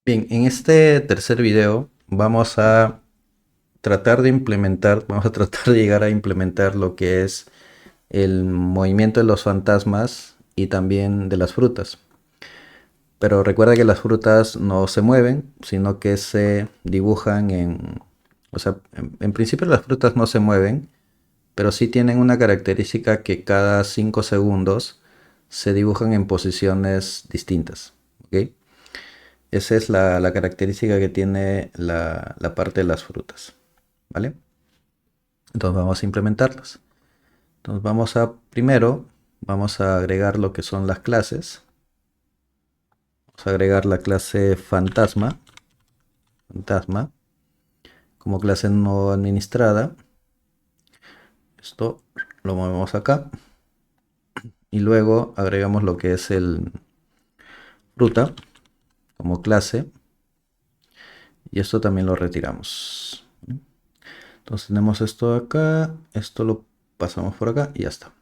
Bien, en este tercer video vamos a vamos a tratar de llegar a implementar lo que es el movimiento de los fantasmas y también de las frutas. Pero recuerda que las frutas no se mueven, sino que se dibujan o sea, en principio las frutas no se mueven, pero sí tienen una característica que cada 5 segundos se dibujan en posiciones distintas. ¿Ok? Esa es la característica que tiene la parte de las frutas, ¿vale? Entonces vamos a implementarlas. Entonces primero, vamos a agregar lo que son las clases. Vamos a agregar la clase fantasma, como clase no administrada. Esto lo movemos acá. Y luego agregamos lo que es el fruta como clase. Y esto también lo retiramos. Entonces tenemos esto acá, esto lo pasamos por acá y ya está.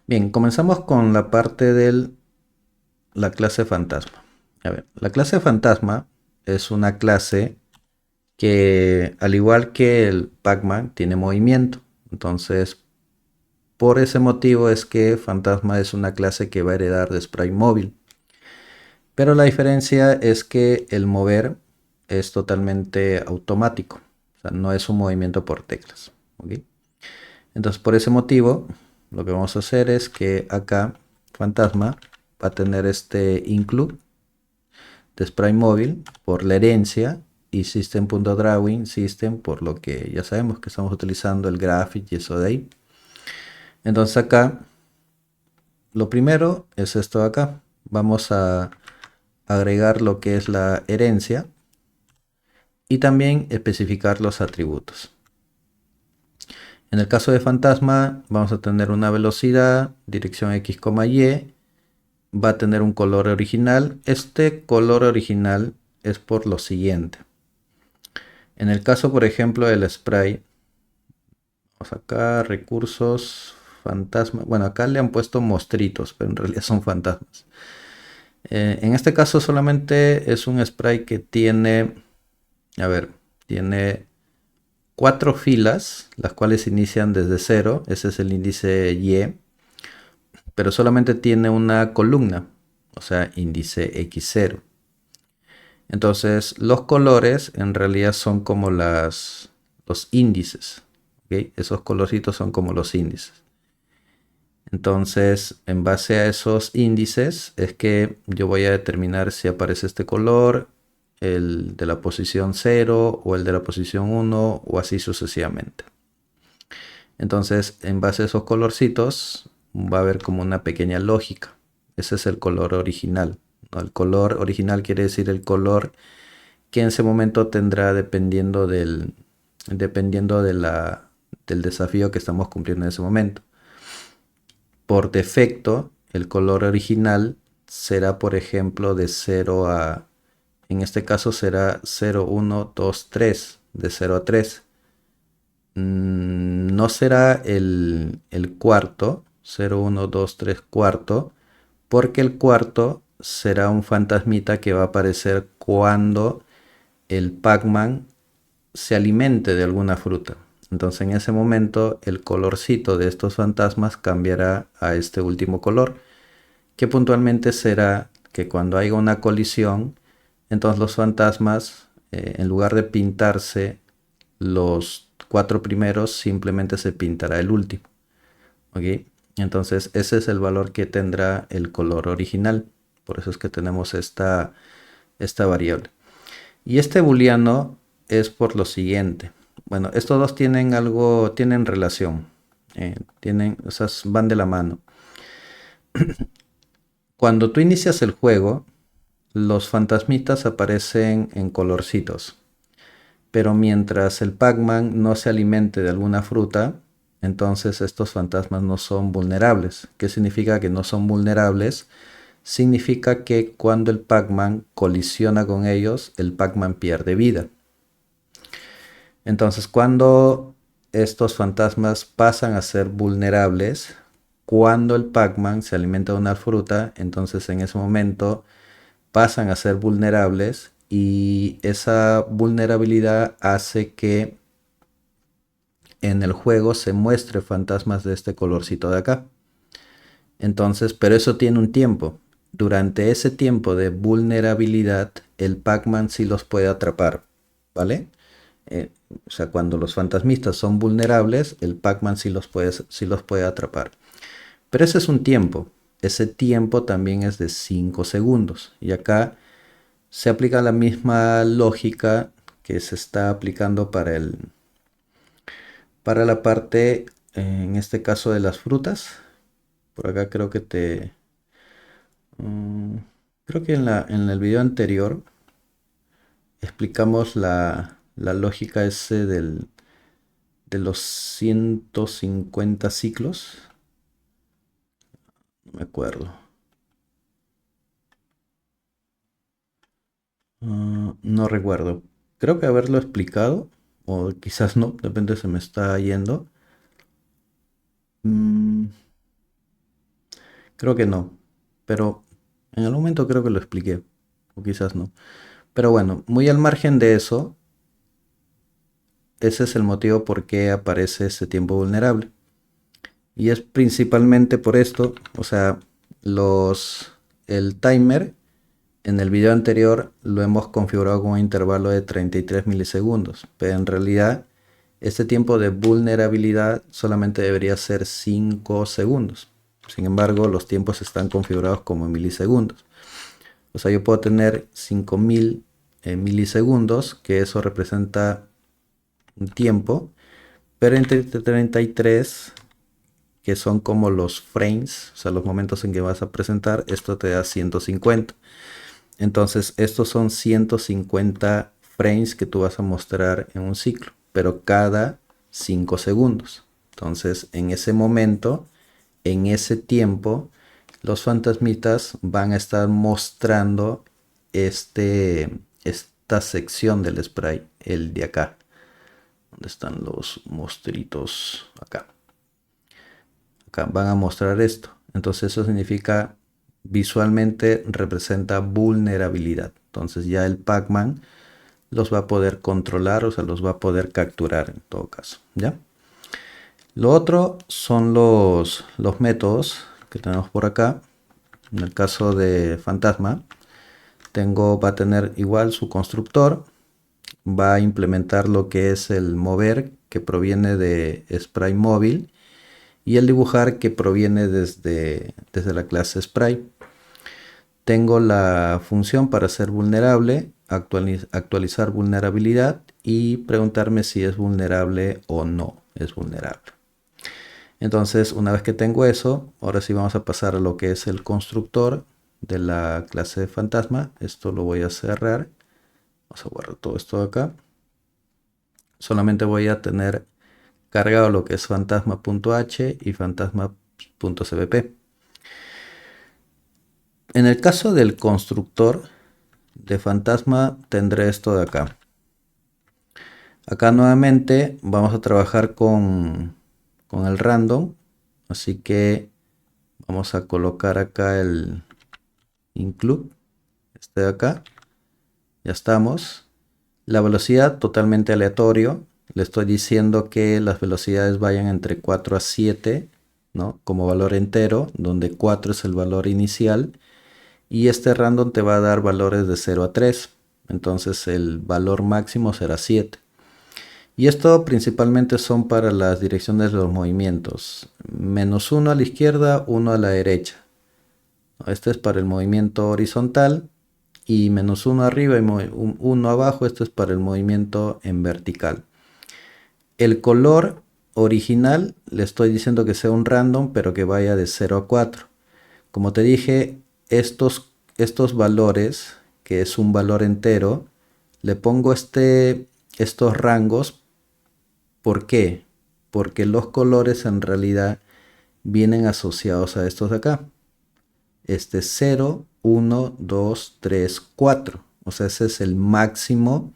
Bien, comenzamos con la parte de la clase fantasma. A ver, la clase fantasma es una clase que, al igual que el Pac-Man, tiene movimiento. Entonces, por ese motivo es que fantasma es una clase que va a heredar de Sprite móvil. Pero la diferencia es que el mover es totalmente automático. O sea, no es un movimiento por teclas. ¿Ok? Entonces, por ese motivo, lo que vamos a hacer es que acá fantasma va a tener este include de Sprite móvil por la herencia y system.drawing system por lo que ya sabemos que estamos utilizando el graphic y eso de ahí. Entonces acá lo primero es esto de acá. Vamos a agregar lo que es la herencia y también especificar los atributos. En el caso de fantasma vamos a tener una velocidad, dirección x, y, va a tener un color original. Este color original es por lo siguiente. En el caso, por ejemplo, del spray, vamos acá, recursos, fantasma. Bueno, acá le han puesto mostritos, pero en realidad son fantasmas. En este caso solamente es un spray que tiene, a ver, tiene 4 filas, las cuales inician desde 0. Ese es el índice Y, pero solamente tiene una columna, o sea, índice X0. Entonces, los colores en realidad son como los índices. ¿Ok? Esos colorcitos son como los índices. Entonces, en base a esos índices es que yo voy a determinar si aparece este color, el de la posición 0 o el de la posición 1 o así sucesivamente. Entonces, en base a esos colorcitos va a haber como una pequeña lógica. Ese es el color original, ¿no? El color original quiere decir el color que en ese momento tendrá dependiendo del desafío que estamos cumpliendo en ese momento. Por defecto, el color original será, por ejemplo, de 0 a, en este caso será 0, 1, 2, 3, de 0 a 3. No será el cuarto, 0, 1, 2, 3, cuarto, porque el cuarto será un fantasmita que va a aparecer cuando el Pac-Man se alimente de alguna fruta. Entonces en ese momento el colorcito de estos fantasmas cambiará a este último color, que puntualmente será que cuando haya una colisión, entonces los fantasmas, en lugar de pintarse los 4 primeros, simplemente se pintará el último. ¿Ok? Entonces ese es el valor que tendrá el color original. Por eso es que tenemos esta variable. Y este booleano es por lo siguiente. Bueno, estos dos tienen relación. O sea, van de la mano. Cuando tú inicias el juego, los fantasmitas aparecen en colorcitos. Pero mientras el Pac-Man no se alimente de alguna fruta, entonces estos fantasmas no son vulnerables. ¿Qué significa que no son vulnerables? Significa que cuando el Pac-Man colisiona con ellos, el Pac-Man pierde vida. Entonces, cuando estos fantasmas pasan a ser vulnerables, cuando el Pac-Man se alimenta de una fruta, entonces en ese momento pasan a ser vulnerables y esa vulnerabilidad hace que en el juego se muestre fantasmas de este colorcito de acá. Entonces, pero eso tiene un tiempo. Durante ese tiempo de vulnerabilidad, el Pac-Man sí los puede atrapar, ¿vale? O sea, cuando los fantasmistas son vulnerables, el Pac-Man sí los puede atrapar. Pero ese es un tiempo. Ese tiempo también es de 5 segundos. Y acá se aplica la misma lógica que se está aplicando para la parte, en este caso de las frutas. Por acá creo que creo que en el video anterior explicamos la lógica ese de los 150 ciclos. No me acuerdo. No recuerdo. Creo que haberlo explicado, o quizás no, depende, se me está yendo. Mm, Creo que no, pero en algún momento creo que lo expliqué, o quizás no. Pero bueno, muy al margen de eso, ese es el motivo por qué aparece ese tiempo vulnerable. Y es principalmente por esto, o sea, el timer en el video anterior lo hemos configurado con un intervalo de 33 milisegundos, pero en realidad este tiempo de vulnerabilidad solamente debería ser 5 segundos. Sin embargo, los tiempos están configurados como en milisegundos. O sea, yo puedo tener 5000 milisegundos, que eso representa un tiempo, pero entre 33, que son como los frames, o sea, los momentos en que vas a presentar, esto te da 150. Entonces, estos son 150 frames que tú vas a mostrar en un ciclo, pero cada 5 segundos. Entonces, en ese momento, en ese tiempo, los fantasmitas van a estar mostrando esta sección del spray, el de acá. ¿Dónde están los monstruitos? Acá. Acá van a mostrar esto. Entonces eso significa, visualmente representa vulnerabilidad. Entonces ya el Pac-Man los va a poder controlar, o sea, los va a poder capturar en todo caso, ¿ya? Lo otro son los métodos que tenemos por acá. En el caso de fantasma, va a tener igual su constructor, va a implementar lo que es el mover, que proviene de spray móvil, y el dibujar, que proviene desde la clase spray. Tengo la función para ser vulnerable, actualizar vulnerabilidad y preguntarme si es vulnerable o no es vulnerable. Entonces, una vez que tengo eso, ahora sí vamos a pasar a lo que es el constructor de la clase de fantasma. Esto lo voy a cerrar. Vamos a guardar todo esto de acá. Solamente voy a tener cargado lo que es fantasma.h y fantasma.cbp. En el caso del constructor de fantasma tendré esto de acá. Acá nuevamente vamos a trabajar con el random. Así que vamos a colocar acá el include, este de acá. Ya estamos. La velocidad totalmente aleatorio. Le estoy diciendo que las velocidades vayan entre 4 a 7, ¿no? Como valor entero, donde 4 es el valor inicial. Y este random te va a dar valores de 0 a 3. Entonces el valor máximo será 7. Y esto principalmente son para las direcciones de los movimientos. -1 a la izquierda, 1 a la derecha. Este es para el movimiento horizontal. Y -1 arriba y 1 abajo. Esto es para el movimiento en vertical. El color original le estoy diciendo que sea un random, pero que vaya de 0 a 4. Como te dije, estos valores, que es un valor entero, le pongo estos rangos. ¿Por qué? Porque los colores en realidad vienen asociados a estos de acá. Este 0, 1, 2, 3, 4. O sea, ese es el máximo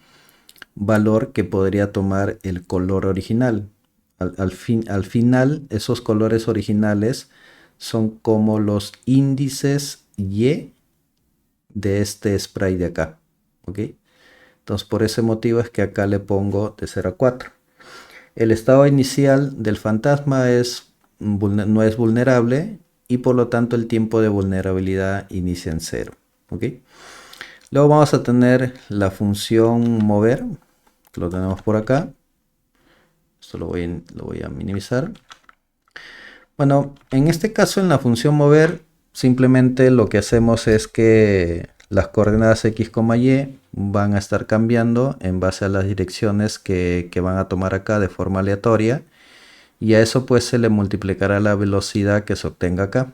valor que podría tomar el color original. Al final, esos colores originales son como los índices Y de este spray de acá. ¿Ok? Entonces por ese motivo es que acá le pongo de 0 a 4. El estado inicial del fantasma no es vulnerable y por lo tanto el tiempo de vulnerabilidad inicia en 0. ¿Ok? Luego vamos a tener la función mover, que lo tenemos por acá. Esto lo voy a minimizar. Bueno, en este caso en la función mover simplemente lo que hacemos es que las coordenadas x, y van a estar cambiando en base a las direcciones que van a tomar acá de forma aleatoria, y a eso pues se le multiplicará la velocidad que se obtenga acá.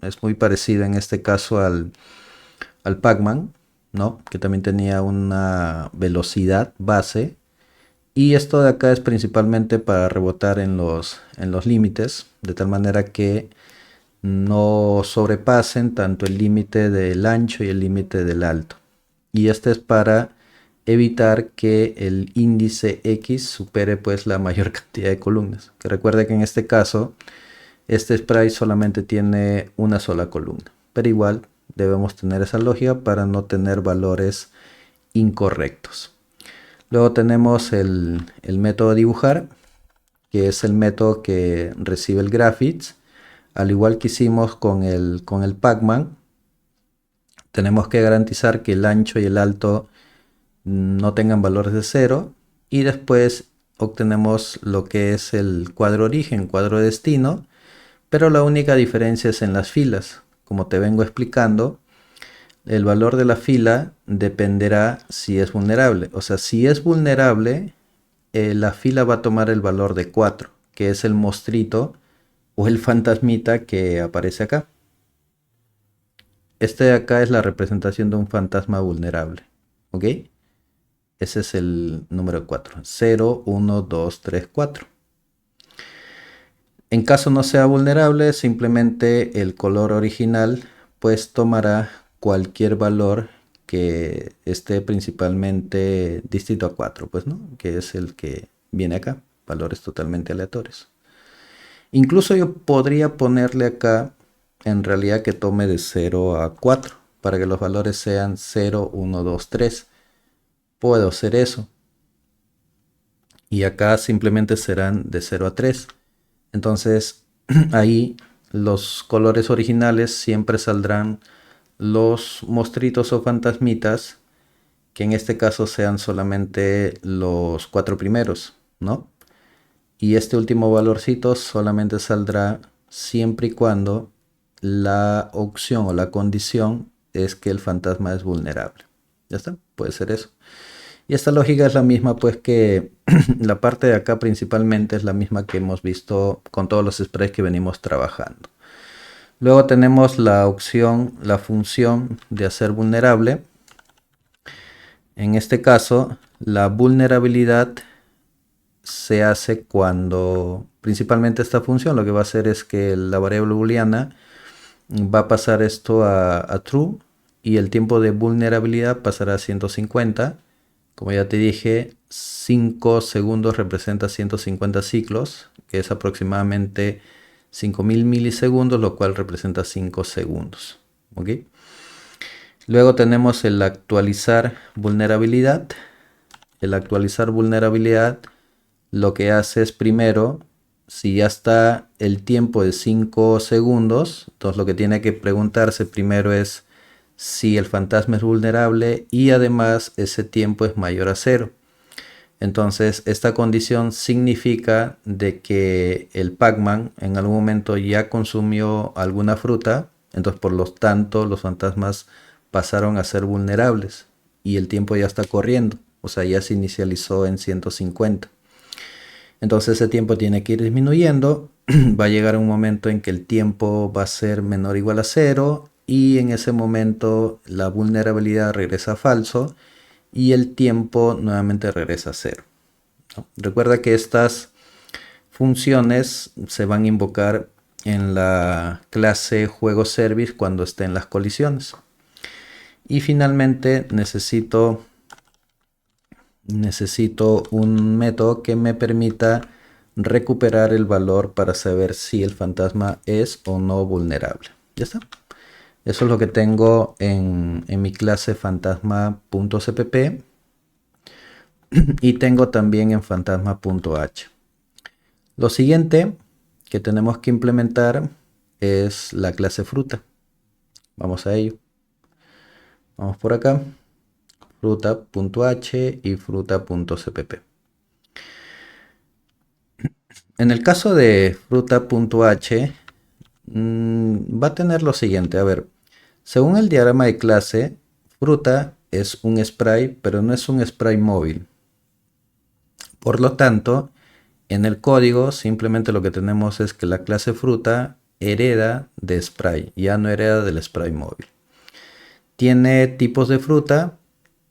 Es muy parecido en este caso al Pac-Man, ¿no? Que también tenía una velocidad base. Y esto de acá es principalmente para rebotar en los límites, de tal manera que no sobrepasen tanto el límite del ancho y el límite del alto. Y este es para evitar que el índice X supere pues la mayor cantidad de columnas. Que recuerde que en este caso este spray solamente tiene una sola columna, pero igual debemos tener esa lógica para no tener valores incorrectos. Luego tenemos el método dibujar, que es el método que recibe el graphics. Al igual que hicimos con el Pac-Man, tenemos que garantizar que el ancho y el alto no tengan valores de 0. Y después obtenemos lo que es el cuadro origen, cuadro destino. Pero la única diferencia es en las filas. Como te vengo explicando, el valor de la fila dependerá si es vulnerable. O sea, si es vulnerable, la fila va a tomar el valor de 4, que es el mostrito o el fantasmita que aparece acá. Este de acá es la representación de un fantasma vulnerable. ¿Ok? Ese es el número 4. 0, 1, 2, 3, 4. En caso no sea vulnerable, simplemente el color original pues tomará cualquier valor que esté principalmente distinto a 4, pues, ¿no? Que es el que viene acá, valores totalmente aleatorios. Incluso yo podría ponerle acá en realidad que tome de 0 a 4 para que los valores sean 0, 1, 2, 3. Puedo hacer eso. Y acá simplemente serán de 0 a 3. Entonces ahí los colores originales siempre saldrán los mostritos o fantasmitas, que en este caso sean solamente los 4 primeros, ¿no? Y este último valorcito solamente saldrá siempre y cuando la opción o la condición es que el fantasma es vulnerable. Ya está, puede ser eso. Y esta lógica es la misma pues que la parte de acá principalmente es la misma que hemos visto con todos los sprays que venimos trabajando. Luego tenemos la opción, la función de hacer vulnerable. En este caso, la vulnerabilidad se hace cuando principalmente esta función lo que va a hacer es que la variable booleana va a pasar esto a true y el tiempo de vulnerabilidad pasará a 150. Como ya te dije, 5 segundos representa 150 ciclos, que es aproximadamente 5000 milisegundos, lo cual representa 5 segundos. ¿Ok? Luego tenemos el actualizar vulnerabilidad. El actualizar vulnerabilidad lo que hace es primero, si ya está el tiempo de 5 segundos, entonces lo que tiene que preguntarse primero es si el fantasma es vulnerable y además ese tiempo es mayor a 0. Entonces esta condición significa de que el Pac-Man en algún momento ya consumió alguna fruta, entonces por lo tanto los fantasmas pasaron a ser vulnerables y el tiempo ya está corriendo, o sea ya se inicializó en 150. Entonces ese tiempo tiene que ir disminuyendo, va a llegar un momento en que el tiempo va a ser menor o igual a 0 y en ese momento la vulnerabilidad regresa a falso y el tiempo nuevamente regresa a 0. ¿No? Recuerda que estas funciones se van a invocar en la clase juego service cuando estén las colisiones. Y finalmente necesito un método que me permita recuperar el valor para saber si el fantasma es o no vulnerable. Ya está. Eso es lo que tengo en mi clase fantasma.cpp y tengo también en fantasma.h. Lo siguiente que tenemos que implementar es la clase fruta. Vamos a ello. Vamos por acá. Fruta.h y fruta.cpp. En el caso de fruta.h va a tener lo siguiente. A ver, según el diagrama de clase, fruta es un spray, pero no es un spray móvil. Por lo tanto, en el código simplemente lo que tenemos es que la clase fruta hereda de spray, ya no hereda del spray móvil. Tiene tipos de fruta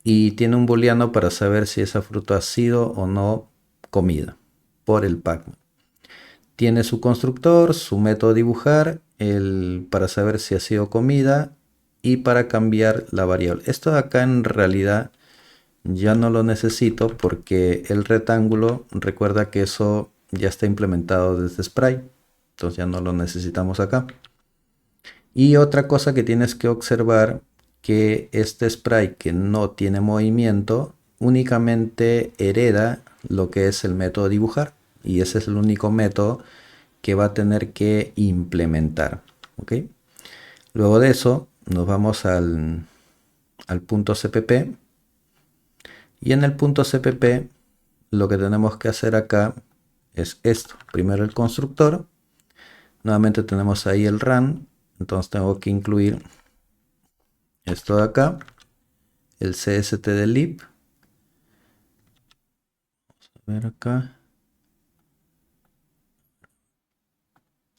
y tiene un booleano para saber si esa fruta ha sido o no comida por el Pacman. Tiene su constructor, su método dibujar, para saber si ha sido comida y para cambiar la variable. Esto de acá en realidad ya no lo necesito porque el rectángulo, recuerda que eso ya está implementado desde Spray. Entonces ya no lo necesitamos acá. Y otra cosa que tienes que observar, que este spray que no tiene movimiento únicamente hereda lo que es el método dibujar. Y ese es el único método que va a tener que implementar. ¿Ok? Luego de eso nos vamos al punto CPP. Y en el punto CPP lo que tenemos que hacer acá es esto. Primero el constructor. Nuevamente tenemos ahí el run. Entonces tengo que incluir esto de acá. El CST del lib. Vamos a ver acá.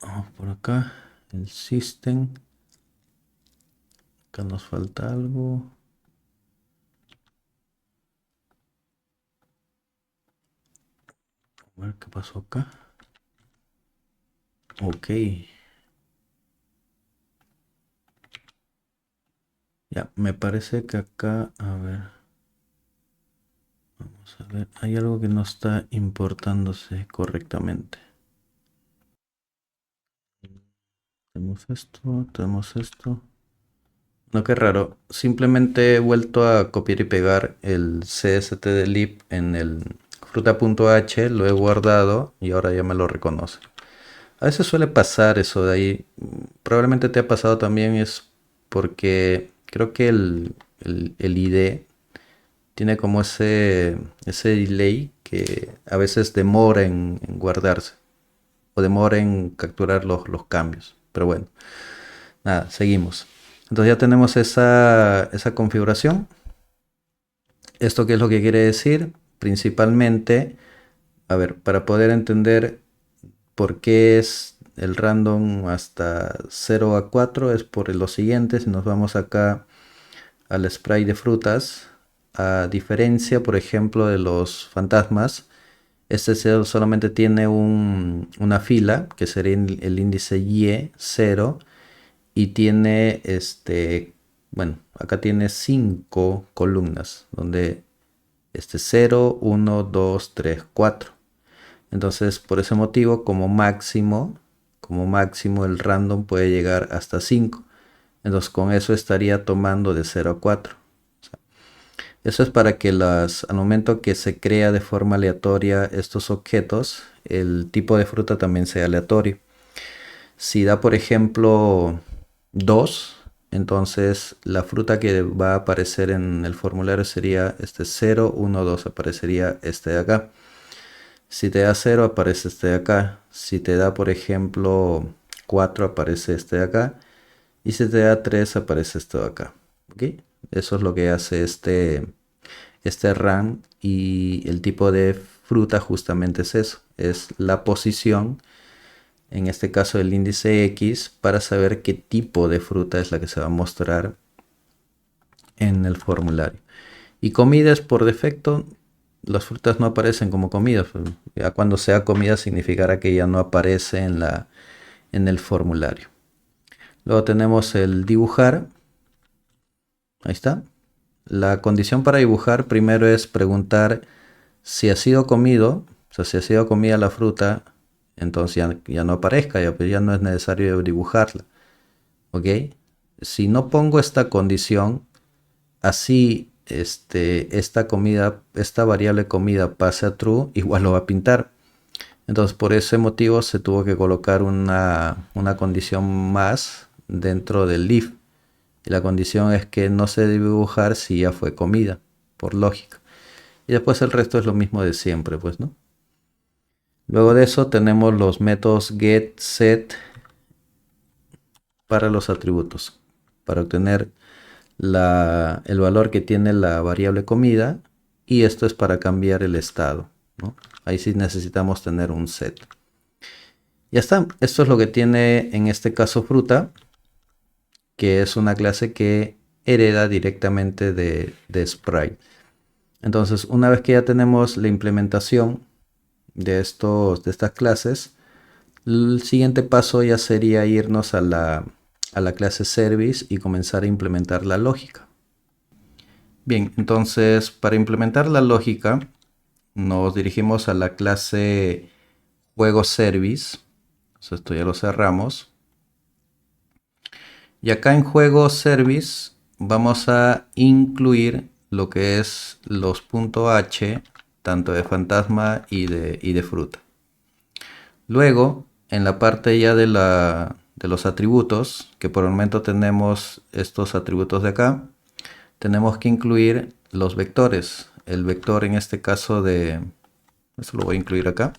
Vamos por acá. El system. Acá nos falta algo. A ver qué pasó acá. Ok. Ya, me parece que acá, a ver. Vamos a ver, hay algo que no está importándose correctamente. Tenemos esto, tenemos esto. No, qué raro. Simplemente he vuelto a copiar y pegar el CST de lib en el fruta.h, lo he guardado y ahora ya me lo reconoce. A veces suele pasar eso de ahí. Probablemente te ha pasado también, es porque creo que el ID tiene como ese delay que a veces demora en guardarse o demora en capturar los cambios. Pero bueno, nada, seguimos. Entonces ya tenemos esa configuración. ¿Esto qué es lo que quiere decir? Principalmente, a ver, para poder entender por qué es el random hasta 0 a 4 es por lo siguiente. Si nos vamos acá al spray de frutas, a diferencia, por ejemplo, de los fantasmas, este solamente tiene una fila, que sería el índice Y, 0, y tiene, bueno, acá tiene 5 columnas, donde 0, 1, 2, 3, 4. Entonces, por ese motivo, como máximo el random puede llegar hasta 5. Entonces, con eso estaría tomando de 0 a 4. Eso es para que al momento que se crea de forma aleatoria estos objetos, el tipo de fruta también sea aleatorio. Si da, por ejemplo, 2, entonces la fruta que va a aparecer en el formulario sería 0, 1, 2, aparecería este de acá. Si te da 0, aparece este de acá. Si te da, por ejemplo, 4, aparece este de acá. Y si te da 3, aparece esto de acá. ¿Ok? Eso es lo que hace este RAM, y el tipo de fruta justamente es eso. Es la posición, en este caso el índice X, para saber qué tipo de fruta es la que se va a mostrar en el formulario. Y comidas por defecto, las frutas no aparecen como comidas. Ya cuando sea comida significará que ya no aparece en el formulario. Luego tenemos el dibujar. Ahí está. La condición para dibujar primero es preguntar si ha sido comido. O sea, si ha sido comida la fruta, entonces ya no aparezca, ya no es necesario dibujarla. ¿Ok? Si no pongo esta condición, así esta variable comida pase a true, igual lo va a pintar. Entonces por ese motivo se tuvo que colocar una condición más dentro del if. Y la condición es que no se debe dibujar si ya fue comida, por lógica. Y después el resto es lo mismo de siempre, pues, ¿no? Luego de eso tenemos los métodos get, set para los atributos. Para obtener el valor que tiene la variable comida. Y esto es para cambiar el estado, ¿no? Ahí sí necesitamos tener un set. Ya está. Esto es lo que tiene en este caso fruta, que es una clase que hereda directamente de Sprite. Entonces, una vez que ya tenemos la implementación de estas clases, el siguiente paso ya sería irnos a la clase service y comenzar a implementar la lógica. Bien, entonces para implementar la lógica nos dirigimos a la clase juego service. Entonces, esto ya lo cerramos. Y acá en juego service vamos a incluir lo que es los .h, tanto de fantasma y de fruta. Luego, en la parte ya de los atributos, que por el momento tenemos estos atributos de acá, tenemos que incluir los vectores. El vector en este caso eso lo voy a incluir acá.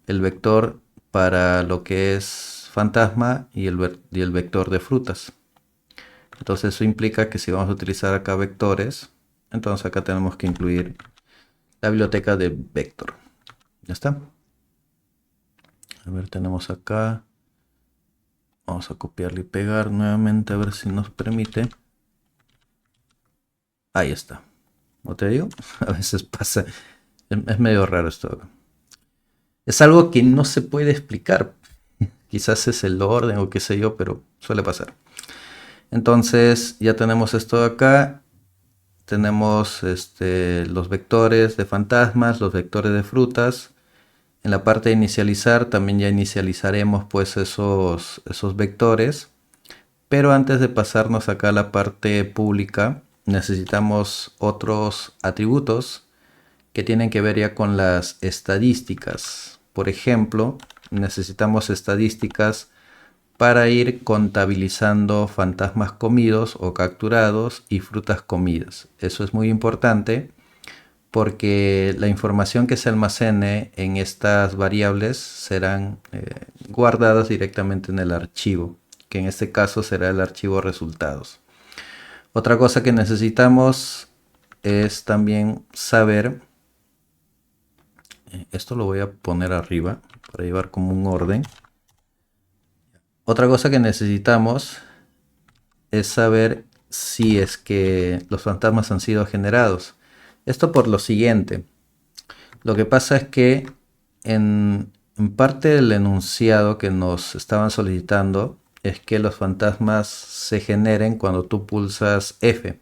El vector para lo que es fantasma y el vector de frutas. Entonces eso implica que si vamos a utilizar acá vectores, entonces acá tenemos que incluir la biblioteca de vector. Ya está. A ver, tenemos acá. Vamos a copiarlo y pegar nuevamente a ver si nos permite. Ahí está. ¿No te digo? A veces pasa. Es medio raro esto. Es algo que no se puede explicar. Quizás es el orden o qué sé yo, pero suele pasar. Entonces ya tenemos esto de acá. Tenemos los vectores de fantasmas, los vectores de frutas. En la parte de inicializar también ya inicializaremos pues esos vectores. Pero antes de pasarnos acá a la parte pública, necesitamos otros atributos que tienen que ver ya con las estadísticas. Por ejemplo, necesitamos estadísticas para ir contabilizando fantasmas comidos o capturados y frutas comidas. Eso es muy importante porque la información que se almacene en estas variables serán guardadas directamente en el archivo, que en este caso será el archivo resultados. Otra cosa que necesitamos es también saber, esto lo voy a poner arriba para llevar como un orden. Otra cosa que necesitamos es saber si es que los fantasmas han sido generados. Esto por lo siguiente. Lo que pasa es que en parte del enunciado que nos estaban solicitando es que los fantasmas se generen cuando tú pulsas F.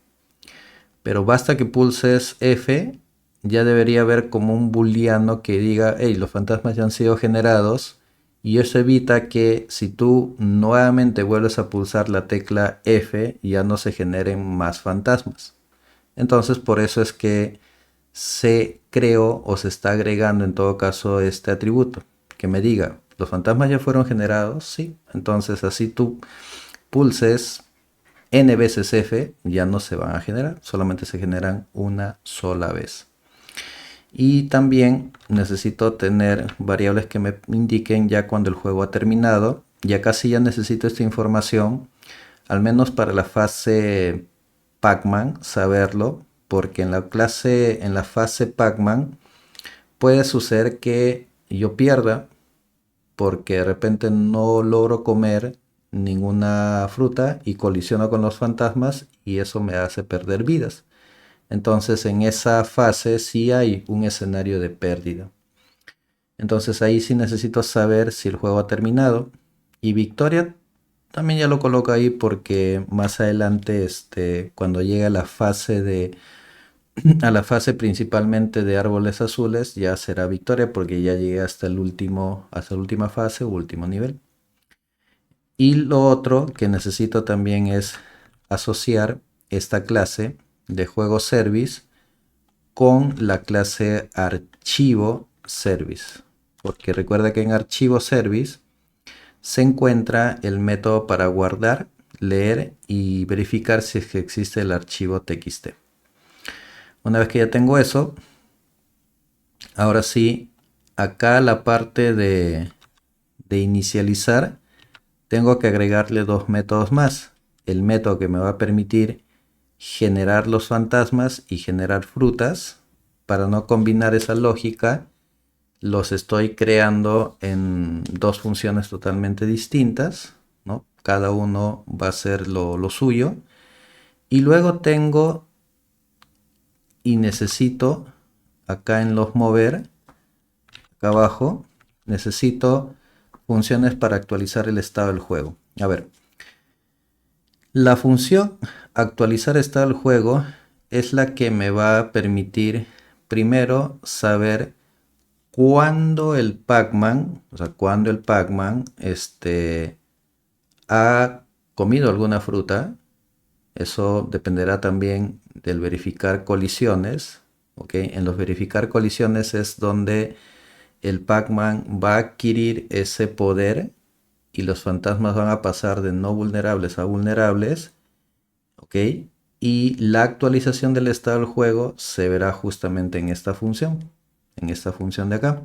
Pero basta que pulses F, ya debería haber como un booleano que diga, hey, los fantasmas ya han sido generados. Y eso evita que si tú nuevamente vuelves a pulsar la tecla F, ya no se generen más fantasmas. Entonces por eso es que se creó o se está agregando en todo caso este atributo. Que me diga, ¿los fantasmas ya fueron generados? Sí. Entonces así tú pulses n veces F, ya no se van a generar. Solamente se generan una sola vez. Y también necesito tener variables que me indiquen ya cuando el juego ha terminado. Y acá sí ya necesito esta información, al menos para la fase Pac-Man, saberlo, porque en la fase Pac-Man puede suceder que yo pierda porque de repente no logro comer ninguna fruta y colisiono con los fantasmas y eso me hace perder vidas. Entonces en esa fase sí hay un escenario de pérdida. Entonces ahí sí necesito saber si el juego ha terminado. Y victoria también ya lo coloco ahí porque más adelante, cuando llegue a la fase a la fase principalmente de árboles azules, ya será victoria porque ya llegué hasta la última fase o último nivel. Y lo otro que necesito también es asociar esta clase de juego service con la clase archivo service. Porque recuerda que en archivo service se encuentra el método para guardar, leer y verificar si es que existe el archivo txt. Una vez que ya tengo eso, ahora sí, acá la parte de inicializar, tengo que agregarle dos métodos más. El método que me va a permitir generar los fantasmas y generar frutas. Para no combinar esa lógica, los estoy creando en dos funciones totalmente distintas, ¿no? Cada uno va a ser lo suyo. Y luego tengo y necesito, acá en los mover, acá abajo, necesito funciones para actualizar el estado del juego. A ver, la función actualizar estado del juego es la que me va a permitir primero saber cuándo el Pac-Man, o sea, cuándo el Pac-Man ha comido alguna fruta. Eso dependerá también del verificar colisiones. ¿Ok? En los verificar colisiones es donde el Pac-Man va a adquirir ese poder y los fantasmas van a pasar de no vulnerables a vulnerables. ¿Ok? Y la actualización del estado del juego se verá justamente en esta función de acá.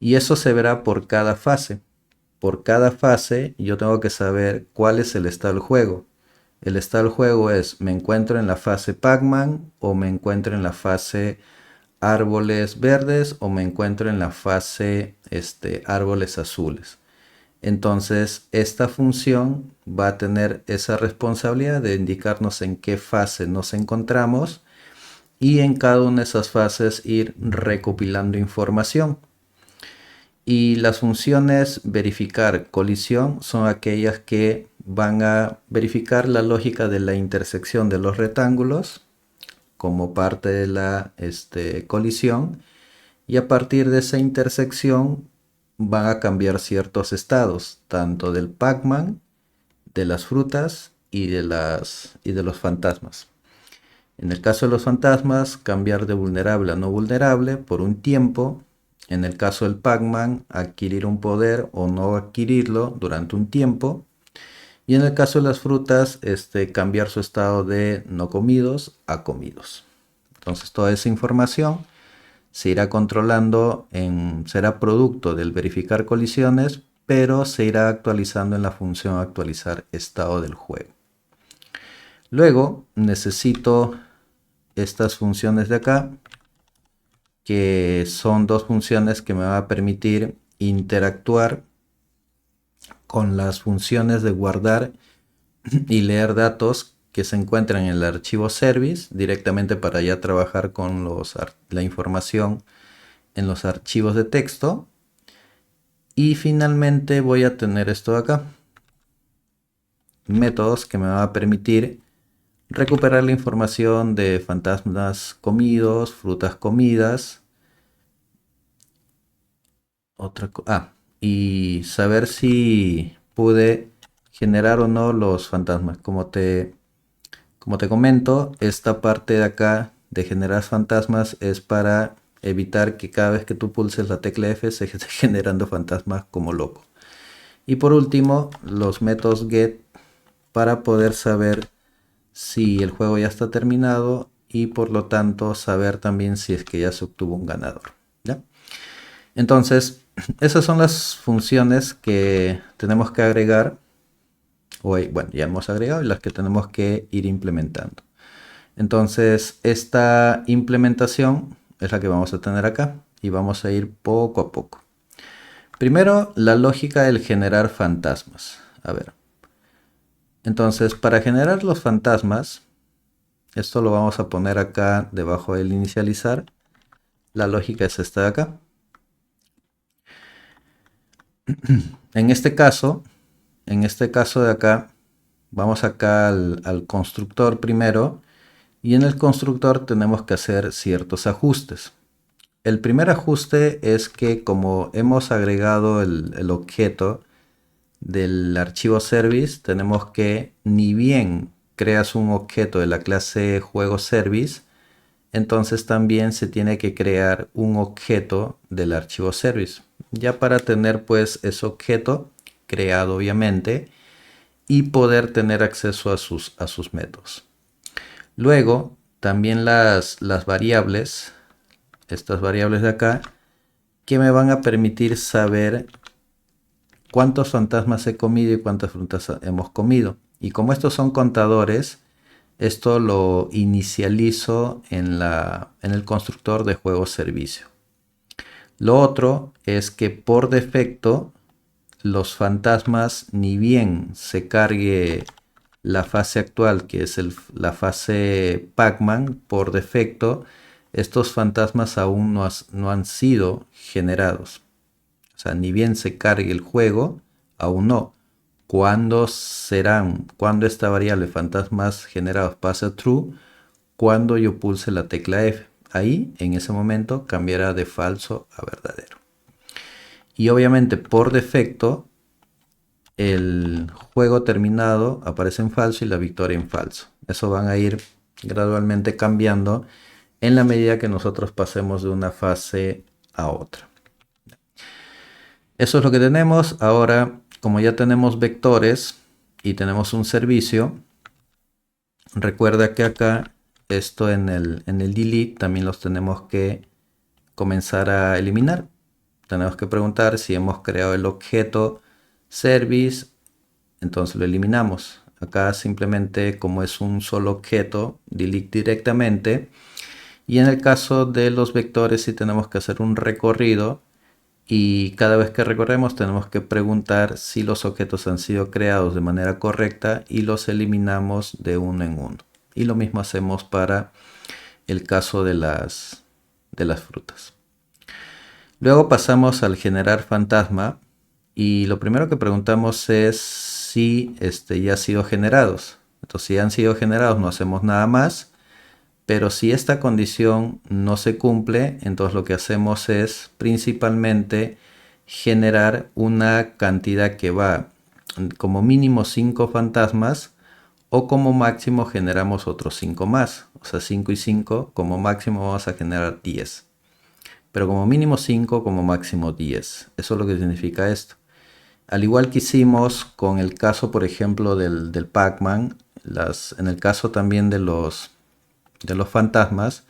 Y eso se verá por cada fase. Por cada fase yo tengo que saber cuál es el estado del juego. El estado del juego es, me encuentro en la fase Pac-Man o me encuentro en la fase árboles verdes o me encuentro en la fase árboles azules. Entonces esta función va a tener esa responsabilidad de indicarnos en qué fase nos encontramos y en cada una de esas fases ir recopilando información. Y las funciones verificar colisión son aquellas que van a verificar la lógica de la intersección de los rectángulos como parte de la colisión, y a partir de esa intersección van a cambiar ciertos estados, tanto del Pac-Man, de las frutas y de los fantasmas. En el caso de los fantasmas, cambiar de vulnerable a no vulnerable por un tiempo. En el caso del Pac-Man, adquirir un poder o no adquirirlo durante un tiempo. Y en el caso de las frutas, cambiar su estado de no comidos a comidos. Entonces toda esa información se irá controlando, será producto del verificar colisiones, pero se irá actualizando en la función actualizar estado del juego. Luego necesito estas funciones de acá, que son dos funciones que me van a permitir interactuar con las funciones de guardar y leer datos que se encuentran en el archivo service directamente para ya trabajar con la información en los archivos de texto. Y finalmente voy a tener esto de acá, métodos que me van a permitir recuperar la información de fantasmas comidos, frutas comidas, y saber si pude generar o no los fantasmas. Como te comento, esta parte de acá de generar fantasmas es para evitar que cada vez que tú pulses la tecla F se esté generando fantasmas como loco. Y por último, los métodos get para poder saber si el juego ya está terminado y por lo tanto saber también si es que ya se obtuvo un ganador. ¿Ya? Entonces, esas son las funciones que tenemos que agregar, o bueno, ya hemos agregado, y las que tenemos que ir implementando. Entonces, esta implementación es la que vamos a tener acá y vamos a ir poco a poco. Primero, la lógica del generar fantasmas. A ver. Entonces, para generar los fantasmas, esto lo vamos a poner acá debajo del inicializar. La lógica es esta de acá. En este caso de acá, vamos acá al constructor primero, y en el constructor tenemos que hacer ciertos ajustes. El primer ajuste es que como hemos agregado el objeto del archivo service, tenemos que, ni bien creas un objeto de la clase juego service, entonces también se tiene que crear un objeto del archivo service, ya para tener pues ese objeto creado obviamente y poder tener acceso a sus métodos. Luego también las variables, estas variables de acá, que me van a permitir saber cuántos fantasmas he comido y cuántas frutas hemos comido. Y como estos son contadores, esto lo inicializo en el constructor de juego servicio. Lo otro es que por defecto los fantasmas, ni bien se cargue la fase actual, que es la fase Pac-Man, por defecto estos fantasmas aún no han sido generados. O sea, ni bien se cargue el juego, aún no. ¿Cuándo serán? Cuando esta variable fantasmas generados pase a true, cuando yo pulse la tecla F. Ahí, en ese momento, cambiará de falso a verdadero. Y obviamente, por defecto, el juego terminado aparece en falso y la victoria en falso. Eso van a ir gradualmente cambiando en la medida que nosotros pasemos de una fase a otra. Eso es lo que tenemos. Ahora, como ya tenemos vectores y tenemos un servicio, recuerda que acá esto en el delete también los tenemos que comenzar a eliminar. Tenemos que preguntar si hemos creado el objeto service, entonces lo eliminamos. Acá simplemente, como es un solo objeto, delete directamente. Y en el caso de los vectores sí tenemos que hacer un recorrido, y cada vez que recorremos tenemos que preguntar si los objetos han sido creados de manera correcta y los eliminamos de uno en uno. Y lo mismo hacemos para el caso de las frutas. Luego pasamos al generar fantasma y lo primero que preguntamos es si ya han sido generados. Entonces, si han sido generados no hacemos nada más, pero si esta condición no se cumple, entonces lo que hacemos es principalmente generar una cantidad que va como mínimo 5 fantasmas, o como máximo generamos otros 5 más. O sea, 5 y 5, como máximo vamos a generar 10. Pero como mínimo 5, como máximo 10. Eso es lo que significa esto. Al igual que hicimos con el caso, por ejemplo, del Pac-Man, en el caso también de los fantasmas,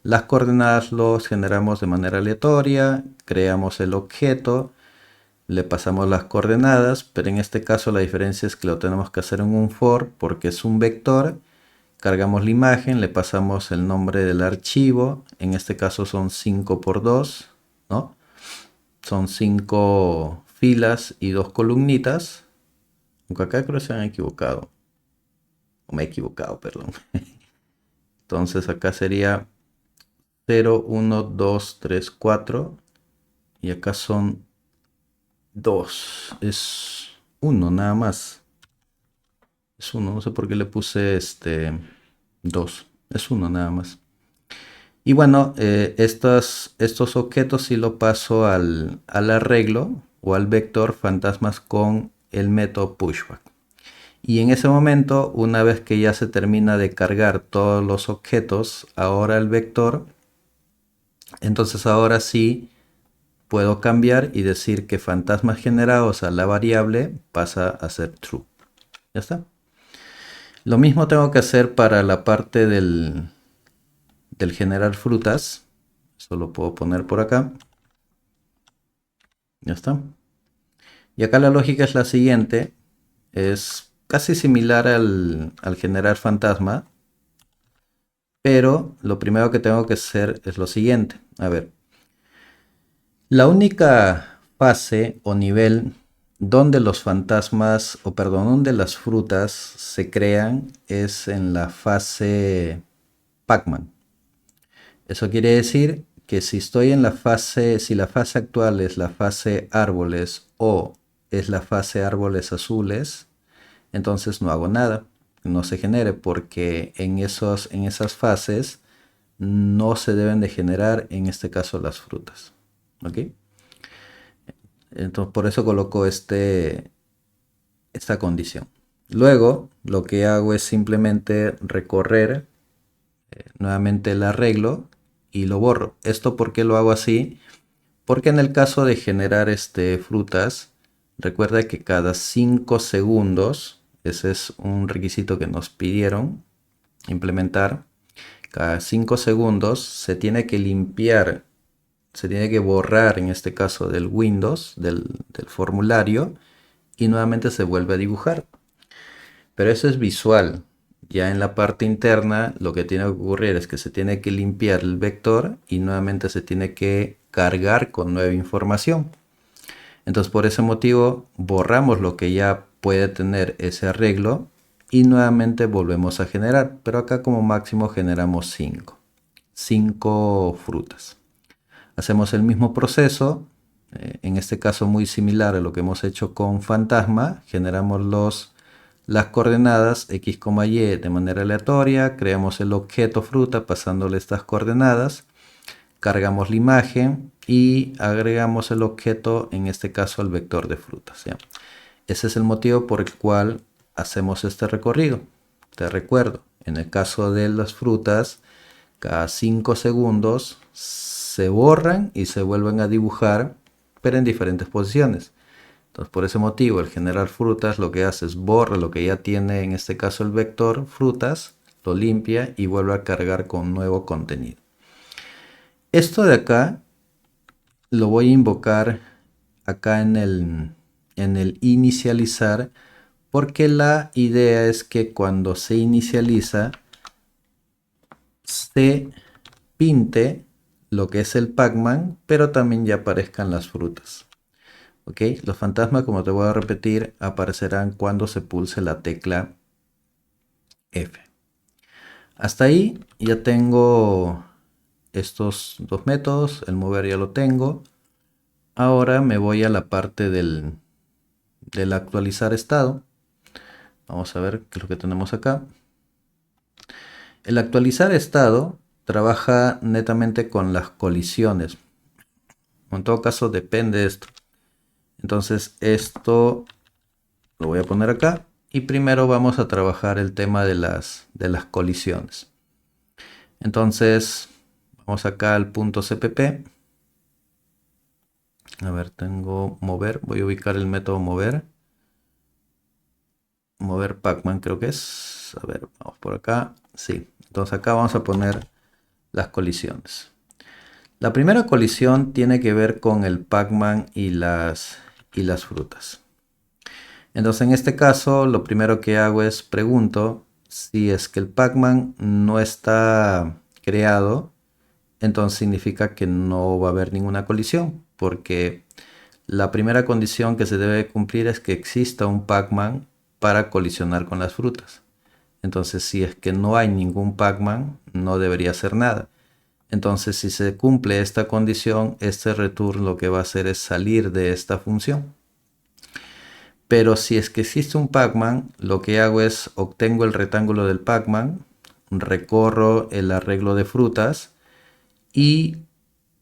las coordenadas los generamos de manera aleatoria, creamos el objeto, le pasamos las coordenadas, pero en este caso la diferencia es que lo tenemos que hacer en un for porque es un vector. Cargamos la imagen, le pasamos el nombre del archivo, en este caso son 5 por 2, ¿no? Son 5 filas y 2 columnitas, aunque acá creo que se han equivocado, o me he equivocado, perdón. Entonces acá sería 0, 1, 2, 3, 4, y acá son 2, es 1 nada más. Es 1, no sé por qué le puse 2, es 1 nada más. Y bueno, estos objetos sí lo paso al arreglo o al vector fantasmas con el método pushback. Y en ese momento, una vez que ya se termina de cargar todos los objetos, ahora el vector, entonces ahora sí puedo cambiar y decir que fantasmas generados a la variable pasa a ser true. Ya está. Lo mismo tengo que hacer para la parte del generar frutas. Eso lo puedo poner por acá. Ya está. Y acá la lógica es la siguiente. Es casi similar al generar fantasma. Pero lo primero que tengo que hacer es lo siguiente. A ver. La única fase o nivel donde los fantasmas, o perdón, donde las frutas se crean es en la fase Pac-Man. Eso quiere decir que si estoy en la fase, si la fase actual es la fase árboles o es la fase árboles azules, entonces no hago nada, no se genere, porque en esas fases no se deben de generar, en este caso, las frutas. ¿Ok? Entonces por eso coloco este esta condición. Luego lo que hago es simplemente recorrer nuevamente el arreglo y lo borro. ¿Esto por qué lo hago así? Porque en el caso de generar frutas, recuerda que cada 5 segundos, ese es un requisito que nos pidieron implementar, cada 5 segundos se tiene que limpiar, se tiene que borrar en este caso del Windows, del formulario, y nuevamente se vuelve a dibujar. Pero eso es visual. Ya en la parte interna lo que tiene que ocurrir es que se tiene que limpiar el vector y nuevamente se tiene que cargar con nueva información. Entonces por ese motivo borramos lo que ya puede tener ese arreglo y nuevamente volvemos a generar. Pero acá como máximo generamos 5 frutas. Hacemos el mismo proceso, en este caso muy similar a lo que hemos hecho con Fantasma. Generamos las coordenadas x, y de manera aleatoria, creamos el objeto fruta pasándole estas coordenadas, cargamos la imagen y agregamos el objeto, en este caso el vector de frutas, ¿ya? Ese es el motivo por el cual hacemos este recorrido. Te recuerdo, en el caso de las frutas, cada 5 segundos se borran y se vuelven a dibujar, pero en diferentes posiciones. Entonces, por ese motivo, el generar frutas lo que hace es borra lo que ya tiene, en este caso el vector frutas, lo limpia y vuelve a cargar con nuevo contenido. Esto de acá lo voy a invocar acá en el inicializar, porque la idea es que cuando se inicializa se pinte lo que es el Pac-Man, pero también ya aparezcan las frutas. ¿Ok? Los fantasmas, como te voy a repetir, aparecerán cuando se pulse la tecla F. Hasta ahí ya tengo estos dos métodos, el mover ya lo tengo. Ahora me voy a la parte del actualizar estado. Vamos a ver qué es lo que tenemos acá. El actualizar estado trabaja netamente con las colisiones. En todo caso depende de esto. Entonces esto lo voy a poner acá. Y primero vamos a trabajar el tema de las colisiones. Entonces vamos acá al punto CPP. A ver, tengo mover. Voy a ubicar el método mover. Mover Pac-Man creo que es. A ver, vamos por acá. Sí. Entonces acá vamos a poner las colisiones. La primera colisión tiene que ver con el Pac-Man y las frutas. Entonces en este caso lo primero que hago es pregunto si es que el Pac-Man no está creado, entonces significa que no va a haber ninguna colisión, porque la primera condición que se debe cumplir es que exista un Pac-Man para colisionar con las frutas. Entonces si es que no hay ningún Pac-Man, no debería hacer nada. Entonces si se cumple esta condición, este return lo que va a hacer es salir de esta función. Pero si es que existe un Pac-Man, lo que hago es obtengo el rectángulo del Pac-Man, recorro el arreglo de frutas y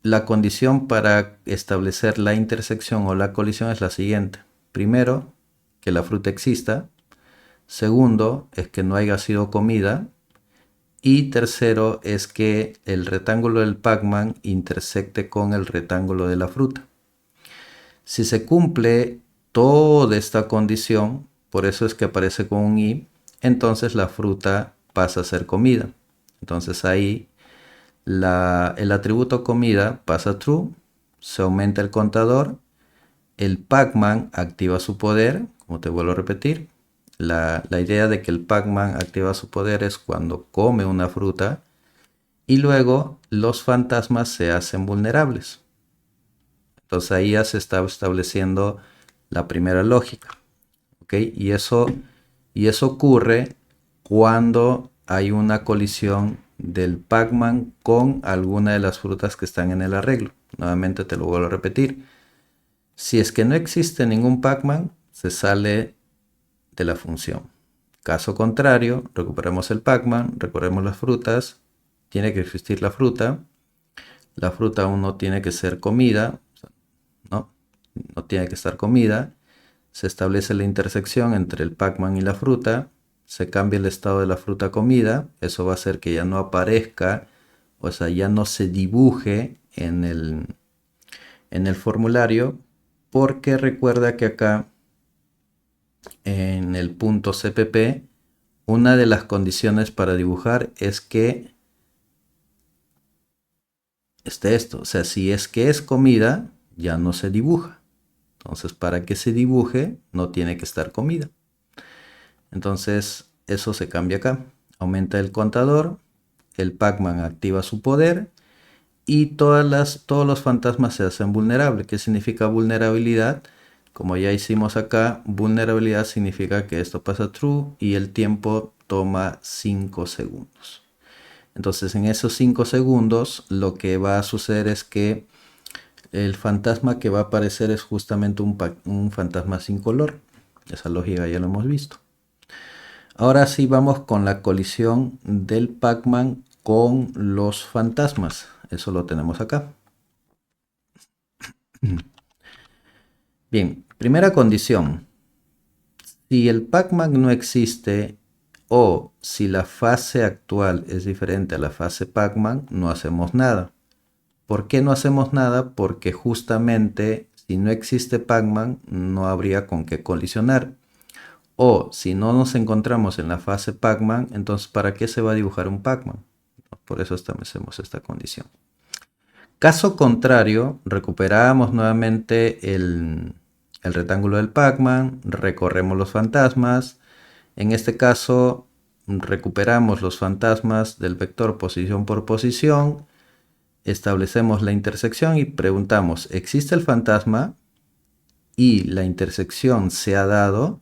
la condición para establecer la intersección o la colisión es la siguiente. Primero, que la fruta exista. Segundo, es que no haya sido comida. Y tercero, es que el rectángulo del Pac-Man intersecte con el rectángulo de la fruta. Si se cumple toda esta condición, por eso es que aparece con un i, entonces la fruta pasa a ser comida. Entonces ahí el atributo comida pasa true, se aumenta el contador, el Pac-Man activa su poder, como te vuelvo a repetir. La idea de que el Pac-Man activa su poder es cuando come una fruta y luego los fantasmas se hacen vulnerables. Entonces ahí ya se está estableciendo la primera lógica. ¿Ok? Y eso ocurre cuando hay una colisión del Pac-Man con alguna de las frutas que están en el arreglo. Nuevamente te lo vuelvo a repetir. Si es que no existe ningún Pac-Man, se sale de la función. Caso contrario, recuperamos el Pac-Man, recorremos las frutas, tiene que existir la fruta aún no tiene que ser comida, ¿no? No tiene que estar comida. se establece la intersección entre el Pac-Man y la fruta, se cambia el estado de la fruta comida, eso va a hacer que ya no aparezca, o sea, ya no se dibuje en el formulario, porque recuerda que acá en el punto CPP, una de las condiciones para dibujar es que esté esto, o sea, si es que es comida, ya no se dibuja. Entonces, para que se dibuje, no tiene que estar comida. Entonces, eso se cambia acá. Aumenta el contador, el Pac-Man activa su poder y todos los fantasmas se hacen vulnerables. ¿Qué significa vulnerabilidad? Como ya hicimos acá, vulnerabilidad significa que esto pasa true y el tiempo toma 5 segundos. Entonces, en esos 5 segundos, lo que va a suceder es que el fantasma que va a aparecer es justamente un fantasma sin color. Esa lógica ya lo hemos visto. Ahora sí vamos con la colisión del Pac-Man con los fantasmas. Eso lo tenemos acá. Bien, primera condición. Si el Pac-Man no existe o si la fase actual es diferente a la fase Pac-Man, no hacemos nada. ¿Por qué no hacemos nada? Porque justamente si no existe Pac-Man, no habría con qué colisionar. O si no nos encontramos en la fase Pac-Man, entonces ¿para qué se va a dibujar un Pac-Man? Por eso establecemos esta condición. Caso contrario, recuperamos nuevamente el rectángulo del Pac-Man, recorremos los fantasmas. En este caso, recuperamos los fantasmas del vector posición por posición. Establecemos la intersección y preguntamos, ¿existe el fantasma? Y la intersección se ha dado.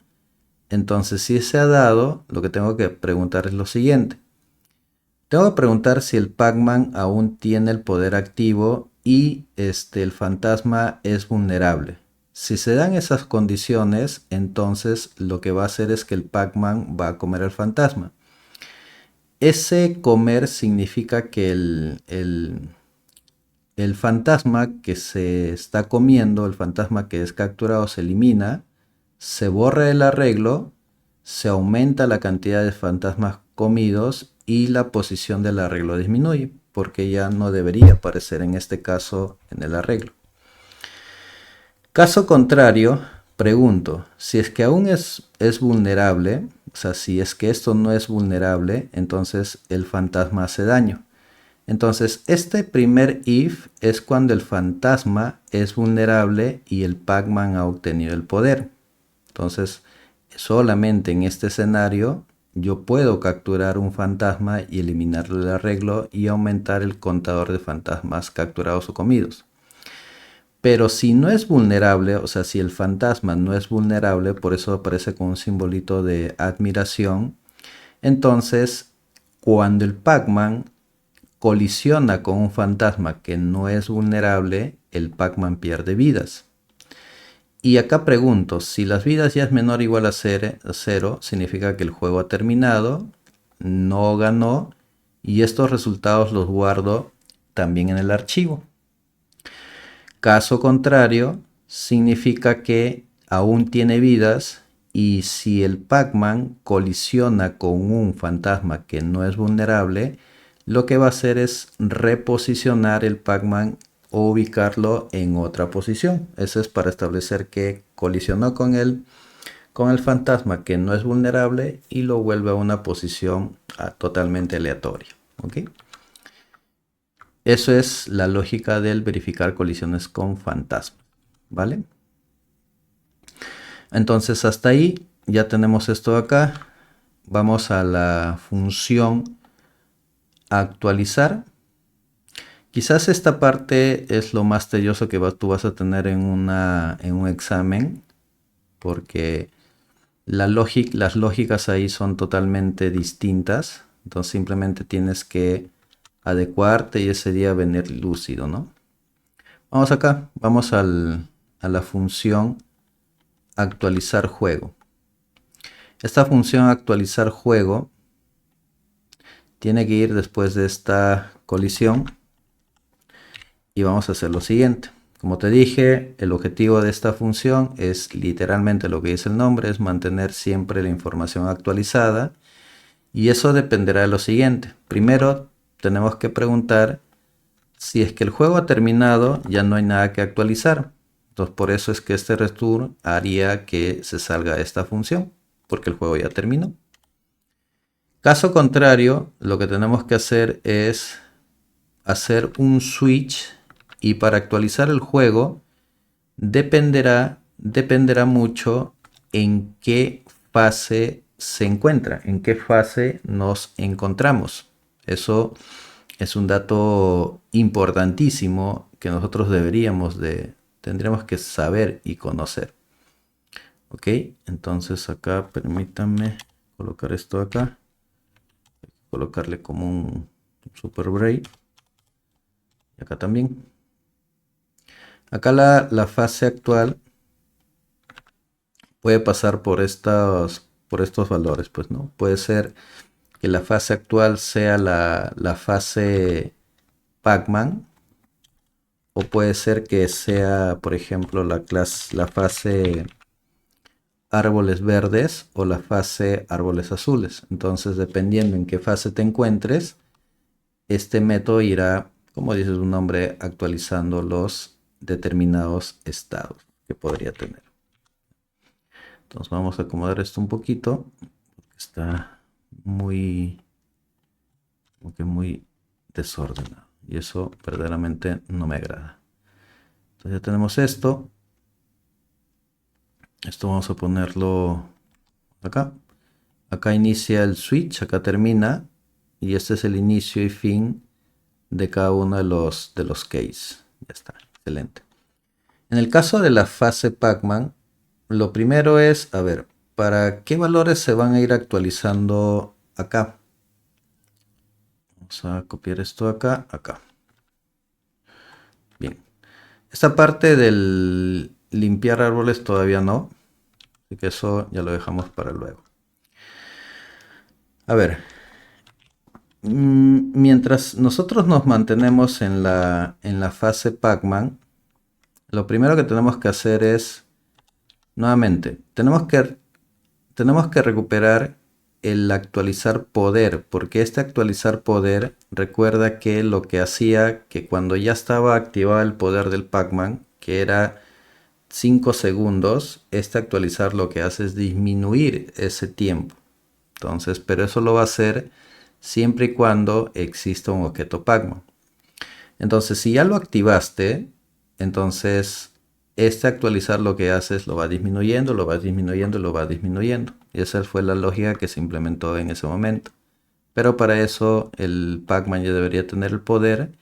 Entonces, si se ha dado, lo que tengo que preguntar es lo siguiente. Tengo que preguntar si el Pac-Man aún tiene el poder activo y el fantasma es vulnerable. Si se dan esas condiciones, entonces lo que va a hacer es que el Pac-Man va a comer al fantasma. Ese comer significa que el fantasma que se está comiendo, el fantasma que es capturado, se elimina, se borra el arreglo, se aumenta la cantidad de fantasmas comidos y la posición del arreglo disminuye, porque ya no debería aparecer en este caso en el arreglo. Caso contrario, pregunto, si es que aún es vulnerable, o sea, si es que esto no es vulnerable, entonces el fantasma hace daño. Entonces, este primer if es cuando el fantasma es vulnerable y el Pac-Man ha obtenido el poder. Entonces, solamente en este escenario yo puedo capturar un fantasma y eliminarle el arreglo y aumentar el contador de fantasmas capturados o comidos. Pero si no es vulnerable, o sea, si el fantasma no es vulnerable, por eso aparece con un simbolito de admiración, entonces cuando el Pac-Man colisiona con un fantasma que no es vulnerable, el Pac-Man pierde vidas. Y acá pregunto, si las vidas ya es menor o igual a 0, significa que el juego ha terminado, no ganó, y estos resultados los guardo también en el archivo. Caso contrario, significa que aún tiene vidas, y si el Pac-Man colisiona con un fantasma que no es vulnerable, lo que va a hacer es reposicionar el Pac-Man o ubicarlo en otra posición. Eso es para establecer que colisionó con el fantasma que no es vulnerable y lo vuelve a una posición totalmente aleatoria. ¿Okay? Eso es la lógica del verificar colisiones con fantasmas. ¿Vale? Entonces hasta ahí ya tenemos esto acá. Vamos a la función actualizar. Quizás esta parte es lo más tedioso que tú vas a tener en un examen, porque las lógicas ahí son totalmente distintas. Entonces simplemente tienes que adecuarte y ese día venir lúcido, ¿no? Vamos acá, vamos a la función actualizar juego. Esta función actualizar juego tiene que ir después de esta colisión. Y vamos a hacer lo siguiente. Como te dije, el objetivo de esta función es literalmente lo que dice el nombre, es mantener siempre la información actualizada. Y eso dependerá de lo siguiente. Primero, tenemos que preguntar si es que el juego ha terminado, ya no hay nada que actualizar. Entonces, por eso es que este return haría que se salga esta función, porque el juego ya terminó. Caso contrario, lo que tenemos que hacer es hacer un switch, y para actualizar el juego dependerá mucho en qué fase se encuentra, en qué fase nos encontramos. Eso es un dato importantísimo que nosotros tendríamos que saber y conocer. Ok, entonces acá permítanme colocar esto acá, colocarle como un super break, y acá también. Acá la fase actual puede pasar por estos valores, pues no. Puede ser que la fase actual sea la fase Pac-Man, o puede ser que sea, por ejemplo, la fase árboles verdes o la fase árboles azules. Entonces, dependiendo en qué fase te encuentres, este método irá, como dice su nombre, actualizando los determinados estados que podría tener. Entonces vamos a acomodar esto un poquito, porque está muy, como que muy desordenado, y eso verdaderamente no me agrada. Entonces ya tenemos esto. Esto vamos a ponerlo acá. Acá inicia el switch, acá termina, y este es el inicio y fin de cada uno de los keys. Ya está, excelente. En el caso de la fase Pac-Man, lo primero es, a ver, ¿para qué valores se van a ir actualizando acá? Vamos a copiar esto acá, acá. Bien. Esta parte del limpiar árboles todavía no, así que eso ya lo dejamos para luego. A ver, mientras nosotros nos mantenemos en la fase Pac-Man, lo primero que tenemos que hacer es, nuevamente, tenemos que recuperar el actualizar poder, porque este actualizar poder, recuerda que lo que hacía que cuando ya estaba activado el poder del Pac-Man, que era 5 segundos, este actualizar lo que hace es disminuir ese tiempo. Entonces, pero eso lo va a hacer siempre y cuando exista un objeto Pac-Man. Entonces, si ya lo activaste, entonces este actualizar lo que hace es lo va disminuyendo, lo va disminuyendo, lo va disminuyendo. Y esa fue la lógica que se implementó en ese momento. Pero para eso el Pac-Man ya debería tener el poder,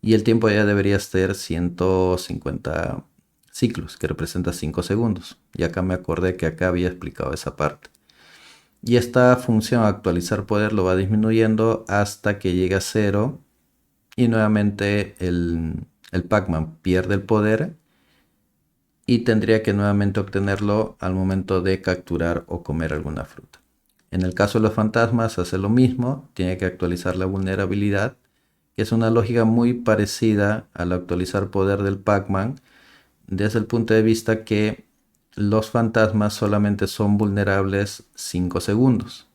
y el tiempo ya debería ser 150 ciclos, que representa 5 segundos. Y acá me acordé que acá había explicado esa parte. Y esta función actualizar poder lo va disminuyendo hasta que llegue a 0, y nuevamente el Pac-Man pierde el poder y tendría que nuevamente obtenerlo al momento de capturar o comer alguna fruta. En el caso de los fantasmas hace lo mismo, tiene que actualizar la vulnerabilidad, que es una lógica muy parecida al actualizar poder del Pac-Man, desde el punto de vista que los fantasmas solamente son vulnerables 5 segundos.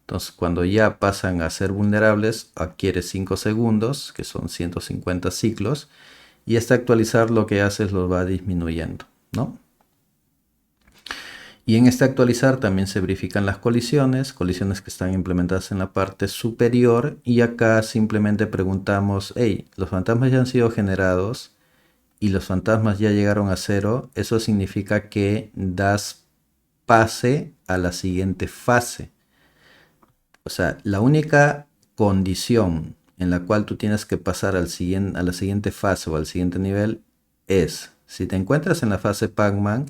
Entonces, cuando ya pasan a ser vulnerables, adquiere 5 segundos, que son 150 ciclos, y este actualizar lo que hace es lo va disminuyendo, ¿no? Y en este actualizar también se verifican las colisiones que están implementadas en la parte superior, y acá simplemente preguntamos, hey, los fantasmas ya han sido generados y los fantasmas ya llegaron a 0, eso significa que das pase a la siguiente fase. O sea, la única condición en la cual tú tienes que pasar a la siguiente fase o al siguiente nivel es, si te encuentras en la fase Pac-Man,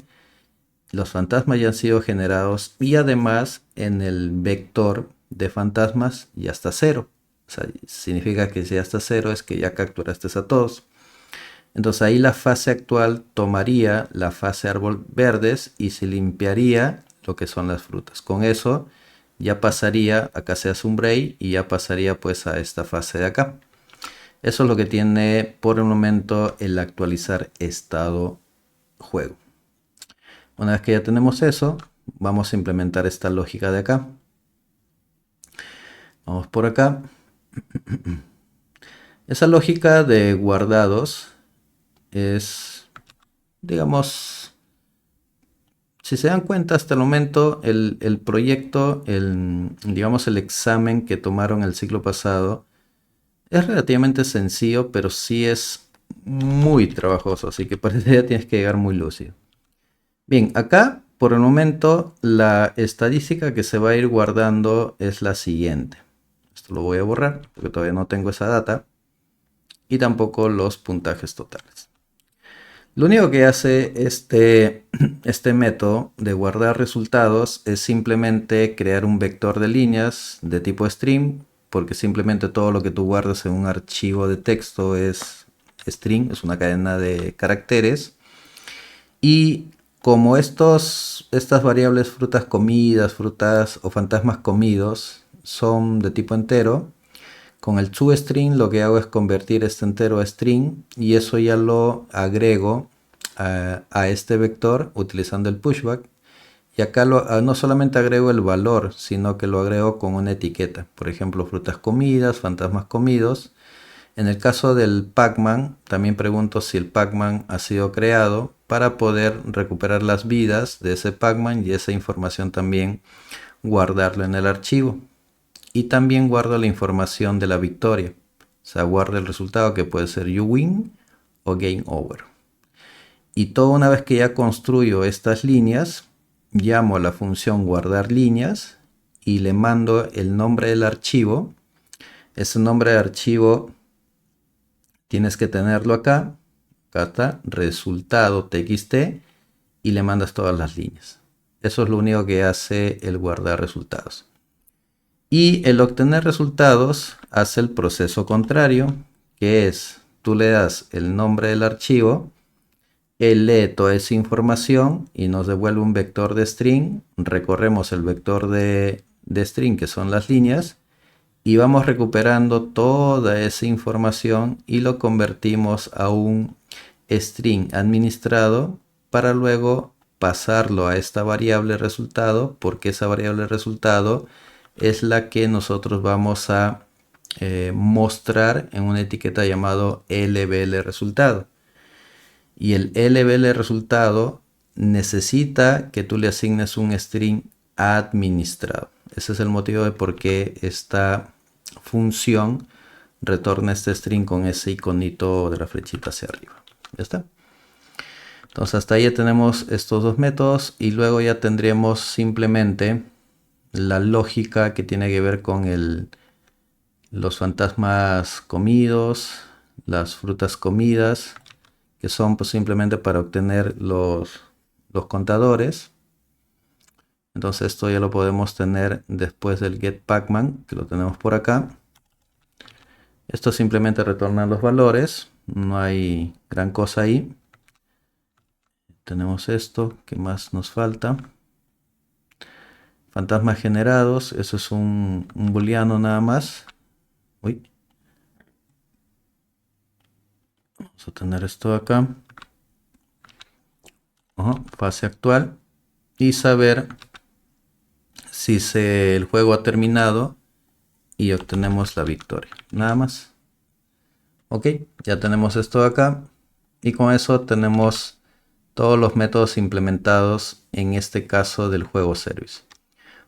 los fantasmas ya han sido generados y además en el vector de fantasmas ya está 0. O sea, significa que si ya está 0 es que ya capturaste a todos. Entonces ahí la fase actual tomaría la fase árbol verdes y se limpiaría lo que son las frutas. Con eso ya pasaría, acá se hace un break y ya pasaría pues a esta fase de acá. Eso es lo que tiene por el momento el actualizar estado juego. Una vez que ya tenemos eso, vamos a implementar esta lógica de acá. Vamos por acá. Esa lógica de guardados es, digamos, si se dan cuenta hasta el momento, el proyecto, digamos el examen que tomaron el ciclo pasado, es relativamente sencillo, pero sí es muy trabajoso, así que para eso ya tienes que llegar muy lúcido. Bien, acá por el momento la estadística que se va a ir guardando es la siguiente. Esto lo voy a borrar porque todavía no tengo esa data. Y tampoco los puntajes totales. Lo único que hace este método de guardar resultados es simplemente crear un vector de líneas de tipo string, porque simplemente todo lo que tú guardas en un archivo de texto es string, es una cadena de caracteres. Y como estas variables frutas comidas, frutas o fantasmas comidos son de tipo entero, con el toString lo que hago es convertir este entero a string y eso ya lo agrego a este vector utilizando el pushback. Y acá no solamente agrego el valor, sino que lo agrego con una etiqueta. Por ejemplo, frutas comidas, fantasmas comidos. En el caso del Pac-Man, también pregunto si el Pac-Man ha sido creado para poder recuperar las vidas de ese Pac-Man y esa información también guardarlo en el archivo. Y también guardo la información de la victoria. O sea, guardo el resultado que puede ser you win o game over. Y todo una vez que ya construyo estas líneas, llamo a la función guardar líneas y le mando el nombre del archivo. Ese nombre de archivo tienes que tenerlo acá. Acá está, resultado txt y le mandas todas las líneas. Eso es lo único que hace el guardar resultados. Y el obtener resultados hace el proceso contrario, que es tú le das el nombre del archivo, él lee toda esa información y nos devuelve un vector de string, recorremos el vector de string que son las líneas y vamos recuperando toda esa información y lo convertimos a un string administrado para luego pasarlo a esta variable resultado, porque esa variable resultado es la que nosotros vamos a mostrar en una etiqueta llamado lbl resultado. Y el lbl resultado necesita que tú le asignes un string administrado. Ese es el motivo de por qué esta función retorna este string con ese iconito de la flechita hacia arriba. Ya está. Entonces hasta ahí ya tenemos estos dos métodos y luego ya tendríamos simplemente la lógica que tiene que ver con los fantasmas comidos, las frutas comidas, que son pues simplemente para obtener los contadores. Entonces esto ya lo podemos tener después del get pacman, que lo tenemos por acá. Esto simplemente retorna los valores, no hay gran cosa ahí. Tenemos esto, ¿qué más nos falta? Fantasmas generados, eso es un booleano nada más. Uy. Vamos a tener esto acá. Fase actual. Y saber si el juego ha terminado y obtenemos la victoria. Nada más. Ok, ya tenemos esto acá. Y con eso tenemos todos los métodos implementados en este caso del juego service.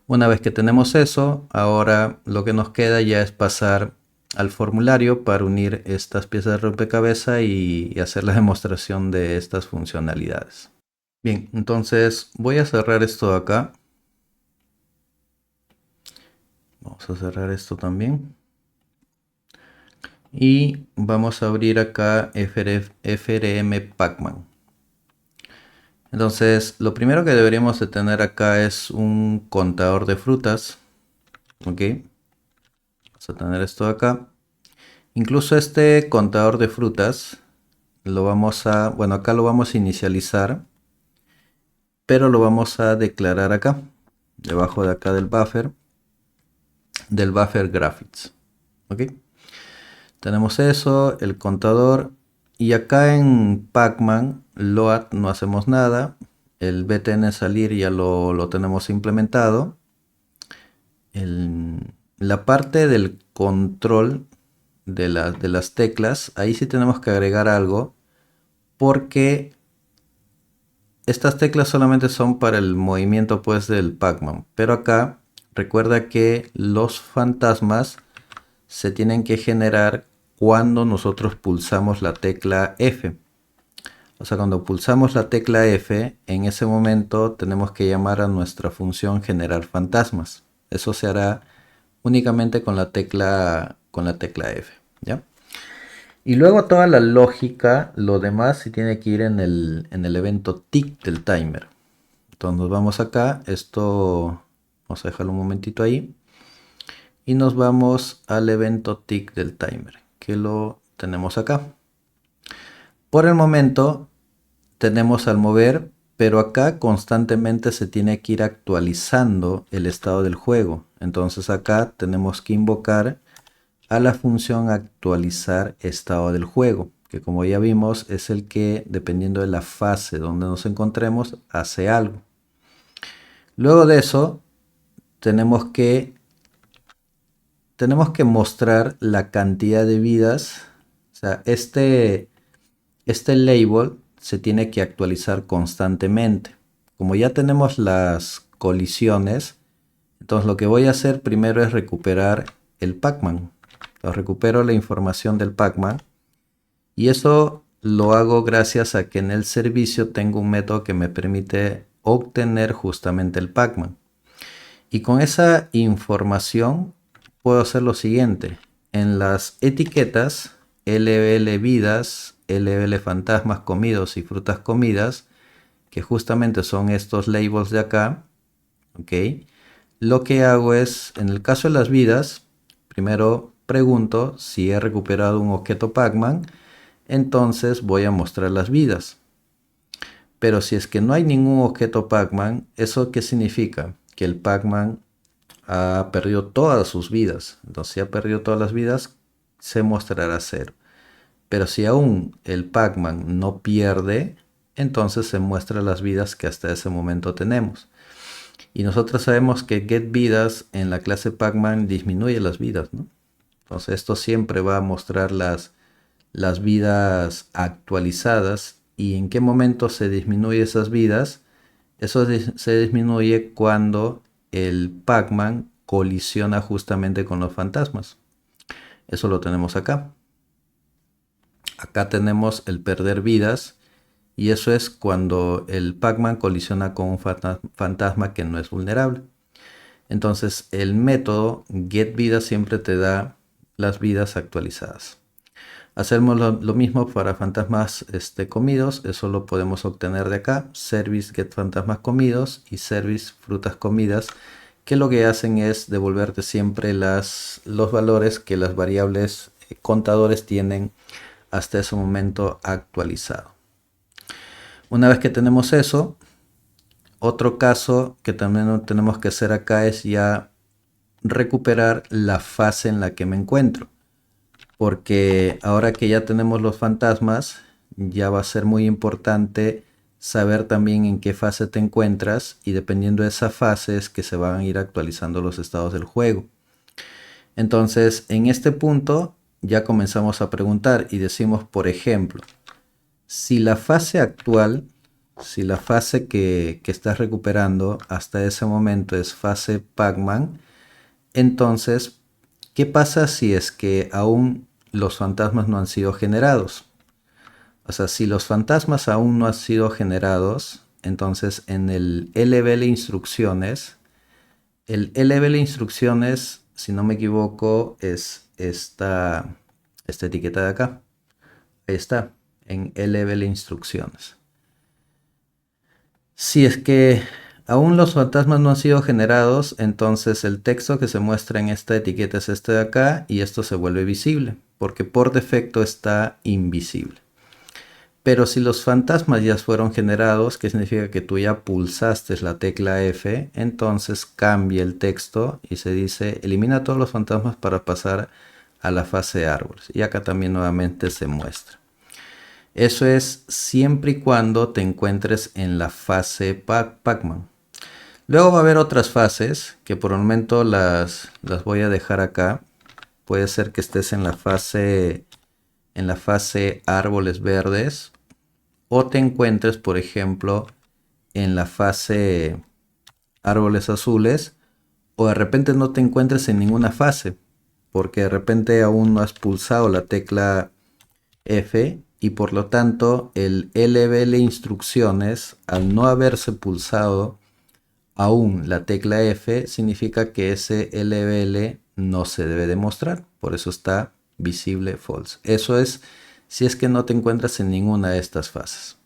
Una vez que tenemos eso, ahora lo que nos queda ya es pasar al formulario para unir estas piezas de rompecabezas y hacer la demostración de estas funcionalidades. Bien, entonces voy a cerrar esto de acá. Vamos a cerrar esto también. Y vamos a abrir acá FRM Pacman. Entonces, lo primero que deberíamos de tener acá es un contador de frutas. Ok. Vamos a tener esto acá. Incluso este contador de frutas lo vamos a, bueno, acá lo vamos a inicializar, pero lo vamos a declarar acá, debajo de acá del buffer graphics. Ok. Tenemos eso, el contador. Y acá en Pacman, load no hacemos nada. El btn salir ya lo tenemos implementado. La parte del control de las teclas, ahí sí tenemos que agregar algo. Porque estas teclas solamente son para el movimiento pues del Pac-Man. Pero acá recuerda que los fantasmas se tienen que generar cuando nosotros pulsamos la tecla F. O sea, cuando pulsamos la tecla F, en ese momento tenemos que llamar a nuestra función generar fantasmas. Eso se hará únicamente con la tecla F, ¿ya? Y luego toda la lógica, lo demás sí tiene que ir en el evento tick del timer. Entonces nos vamos acá, esto vamos a dejarlo un momentito ahí. Y nos vamos al evento tick del timer, que lo tenemos acá. Por el momento tenemos al mover, pero acá constantemente se tiene que ir actualizando el estado del juego. Entonces acá tenemos que invocar a la función actualizar estado del juego, que como ya vimos es el que, dependiendo de la fase donde nos encontremos, hace algo. Luego de eso tenemos que mostrar la cantidad de vidas. O sea, este label se tiene que actualizar constantemente. Como ya tenemos las colisiones, entonces lo que voy a hacer primero es recuperar el Pac-Man. Recupero la información del Pac-Man y eso lo hago gracias a que en el servicio tengo un método que me permite obtener justamente el Pac-Man. Y con esa información puedo hacer lo siguiente. En las etiquetas LBL vidas, LBL fantasmas comidos y frutas comidas, que justamente son estos labels de acá, ¿ok? Lo que hago es, en el caso de las vidas, primero pregunto si he recuperado un objeto Pac-Man, entonces voy a mostrar las vidas. Pero si es que no hay ningún objeto Pac-Man, ¿eso qué significa? Que el Pac-Man ha perdido todas sus vidas. Entonces, si ha perdido todas las vidas, se mostrará 0. Pero si aún el Pac-Man no pierde, entonces se muestran las vidas que hasta ese momento tenemos. Y nosotros sabemos que getVidas en la clase Pac-Man disminuye las vidas, ¿no? Entonces esto siempre va a mostrar las vidas actualizadas. ¿Y en qué momento se disminuye esas vidas? Eso se disminuye cuando el Pac-Man colisiona justamente con los fantasmas. Eso lo tenemos acá. Acá tenemos el perder vidas. Y eso es cuando el Pac-Man colisiona con un fantasma que no es vulnerable. Entonces el método getVidas siempre te da las vidas actualizadas. Hacemos lo mismo para fantasmas comidos. Eso lo podemos obtener de acá. Service get fantasmas comidos y service frutas comidas, que lo que hacen es devolverte siempre los valores que las variables contadores tienen hasta ese momento actualizado. Una vez que tenemos eso, otro caso que también tenemos que hacer acá es ya recuperar la fase en la que me encuentro. Porque ahora que ya tenemos los fantasmas, ya va a ser muy importante saber también en qué fase te encuentras, y dependiendo de esa fase es que se van a ir actualizando los estados del juego. Entonces, en este punto ya comenzamos a preguntar y decimos, por ejemplo, si la fase actual, si la fase que estás recuperando hasta ese momento es fase Pac-Man, entonces, ¿qué pasa si es que aún los fantasmas no han sido generados? O sea, si los fantasmas aún no han sido generados, entonces en el LBL instrucciones, el LBL instrucciones, si no me equivoco, es esta etiqueta de acá. Ahí está, en LBL instrucciones. Si es que aún los fantasmas no han sido generados, entonces el texto que se muestra en esta etiqueta es este de acá, y esto se vuelve visible, porque por defecto está invisible. Pero si los fantasmas ya fueron generados, que significa que tú ya pulsaste la tecla F, entonces cambia el texto y se dice elimina todos los fantasmas para pasar a la fase de árboles. Y acá también nuevamente se muestra. Eso es siempre y cuando te encuentres en la fase Pacman. Luego va a haber otras fases que por el momento las voy a dejar acá. Puede ser que estés en la fase árboles verdes o te encuentres, por ejemplo, en la fase árboles azules, o de repente no te encuentres en ninguna fase porque de repente aún no has pulsado la tecla F y por lo tanto el LBL instrucciones, al no haberse pulsado aún la tecla F, significa que ese LBL no se debe demostrar, por eso está visible false. Eso es si es que no te encuentras en ninguna de estas fases.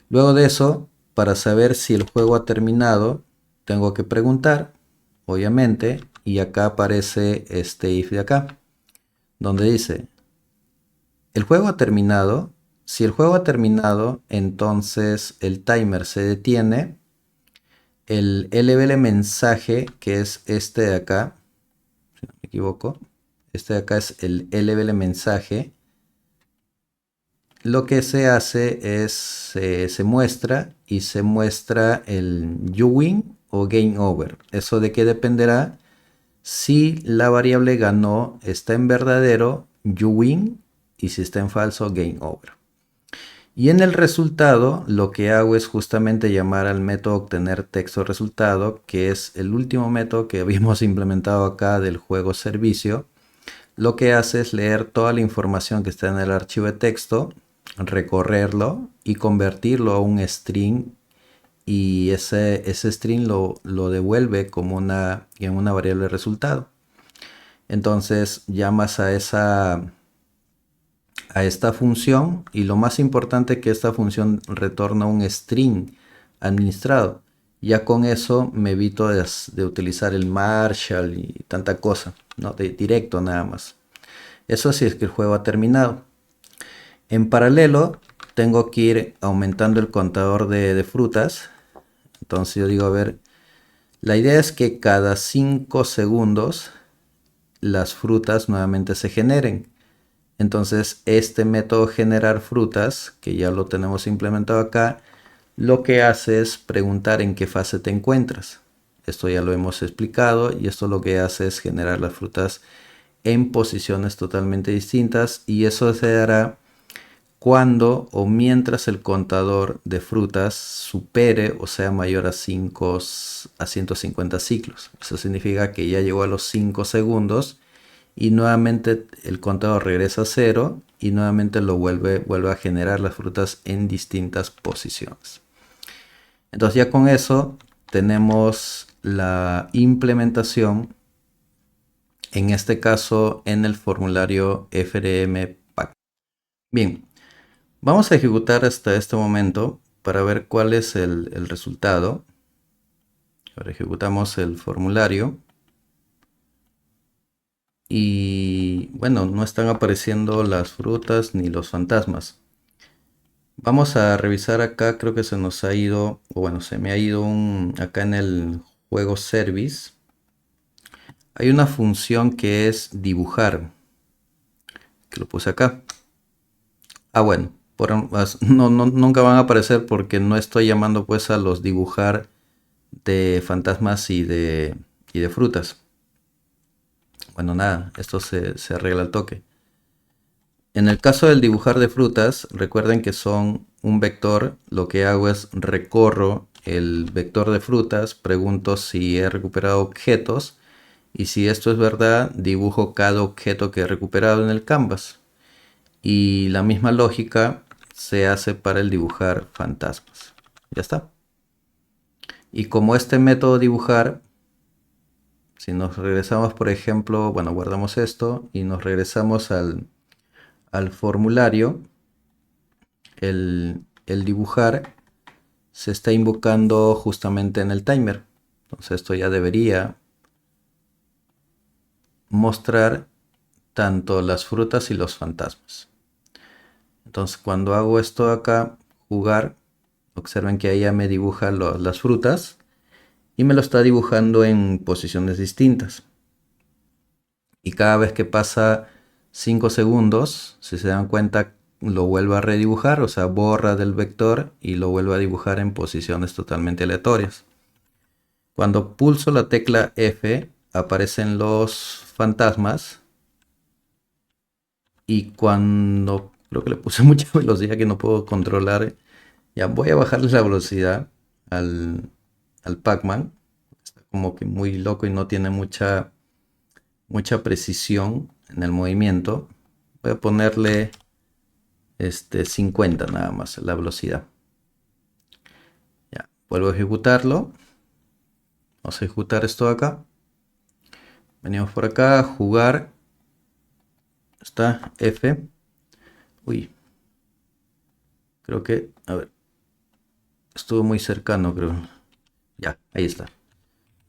Luego de eso, para saber si el juego ha terminado, tengo que preguntar, obviamente, y acá aparece este if de acá, donde dice, ¿el juego ha terminado? Si el juego ha terminado, entonces el timer se detiene. El LBL mensaje, que es este de acá, si no me equivoco, este de acá es el LBL mensaje. Lo que se hace es, se muestra y se muestra el you win o game over. ¿Eso de qué dependerá? Si la variable ganó está en verdadero, you win, y si está en falso, game over. Y en el resultado lo que hago es justamente llamar al método obtener texto resultado, que es el último método que habíamos implementado acá del juego servicio. Lo que hace es leer toda la información que está en el archivo de texto, recorrerlo y convertirlo a un string, y ese string lo devuelve como en una variable de resultado. Entonces llamas a esta función y lo más importante es que esta función retorna un string administrado. Ya con eso me evito de utilizar el Marshall y tanta cosa, ¿no? De directo nada más. Eso sí es que el juego ha terminado. En paralelo tengo que ir aumentando el contador de frutas. Entonces yo digo, a ver, la idea es que cada 5 segundos las frutas nuevamente se generen. Entonces este método generar frutas, que ya lo tenemos implementado acá, lo que hace es preguntar en qué fase te encuentras. Esto ya lo hemos explicado y esto lo que hace es generar las frutas en posiciones totalmente distintas, y eso se dará cuando o mientras el contador de frutas supere o sea mayor a 150 ciclos. Eso significa que ya llegó a los 5 segundos y nuevamente el contador regresa a 0 y nuevamente vuelve a generar las frutas en distintas posiciones. Entonces ya con eso tenemos la implementación, en este caso en el formulario FRM Pack. Bien, vamos a ejecutar hasta este momento para ver cuál es el resultado. Ahora ejecutamos el formulario. Y bueno, no están apareciendo las frutas ni los fantasmas. Vamos a revisar acá, creo que se nos ha ido, o bueno, se me ha ido acá en el juego service. Hay una función que es dibujar, que lo puse acá. Ah, bueno, nunca van a aparecer porque no estoy llamando pues a los dibujar de fantasmas y de frutas. Bueno, nada, esto se arregla al toque. En el caso del dibujar de frutas, recuerden que son un vector. Lo que hago es recorro el vector de frutas, pregunto si he recuperado objetos, y si esto es verdad, dibujo cada objeto que he recuperado en el canvas. Y la misma lógica se hace para el dibujar fantasmas. Ya está. Y como este método dibujar, si nos regresamos, por ejemplo, bueno, guardamos esto y nos regresamos al formulario, el dibujar se está invocando justamente en el timer. Entonces esto ya debería mostrar tanto las frutas y los fantasmas. Entonces cuando hago esto acá, jugar, observen que ahí ya me dibuja las frutas y me lo está dibujando en posiciones distintas. y cada vez que pasa 5 segundos, si se dan cuenta, lo vuelve a redibujar, o sea, borra del vector y lo vuelve a dibujar en posiciones totalmente aleatorias. Cuando pulso la tecla F, aparecen los fantasmas, y cuando creo que le puse mucha velocidad que no puedo controlar, ya voy a bajarle la velocidad al Pac-Man. Está como que muy loco y no tiene mucha precisión en el movimiento. Voy a ponerle 50 nada más la velocidad. Ya, vuelvo a ejecutarlo. Vamos a ejecutar esto acá. Venimos por acá, jugar. Está F. Uy. Creo que, a ver, estuvo muy cercano, creo. Ya, ahí está.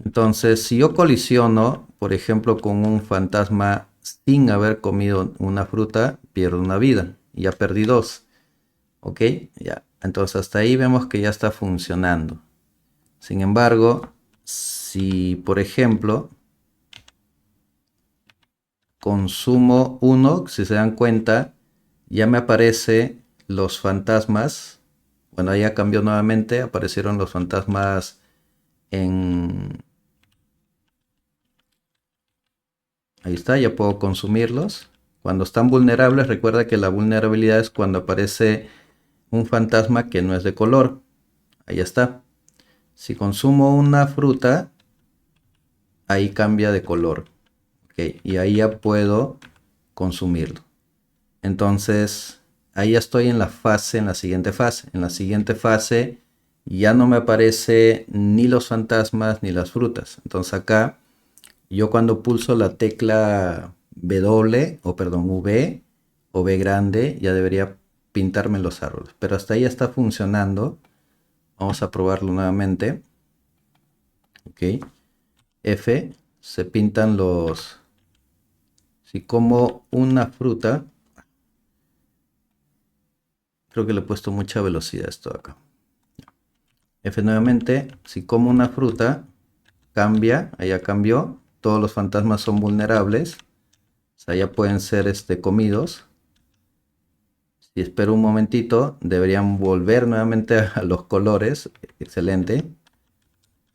Entonces, si yo colisiono, por ejemplo, con un fantasma sin haber comido una fruta, pierdo una vida. Y ya perdí 2. ¿Ok? Ya. Entonces, hasta ahí vemos que ya está funcionando. Sin embargo, si, por ejemplo, consumo 1, si se dan cuenta, ya me aparece los fantasmas. Bueno, ya cambió nuevamente, aparecieron los fantasmas en... Ahí está, ya puedo consumirlos. Cuando están vulnerables, recuerda que la vulnerabilidad es cuando aparece un fantasma que no es de color. Ahí está. Si consumo una fruta, ahí cambia de color. ¿Ok? Y ahí ya puedo consumirlo. Entonces, ahí ya estoy en la siguiente fase. En la siguiente fase ya no me aparece ni los fantasmas ni las frutas. Entonces acá, yo cuando pulso la tecla W, o perdón, V o V grande, ya debería pintarme los árboles. Pero hasta ahí ya está funcionando. Vamos a probarlo nuevamente. Ok. F, se pintan los... Si como una fruta, creo que le he puesto mucha velocidad a esto de acá. F nuevamente, si como una fruta, cambia, allá cambió. Todos los fantasmas son vulnerables. O sea, ya pueden ser comidos. Si espero un momentito, deberían volver nuevamente a los colores. Excelente.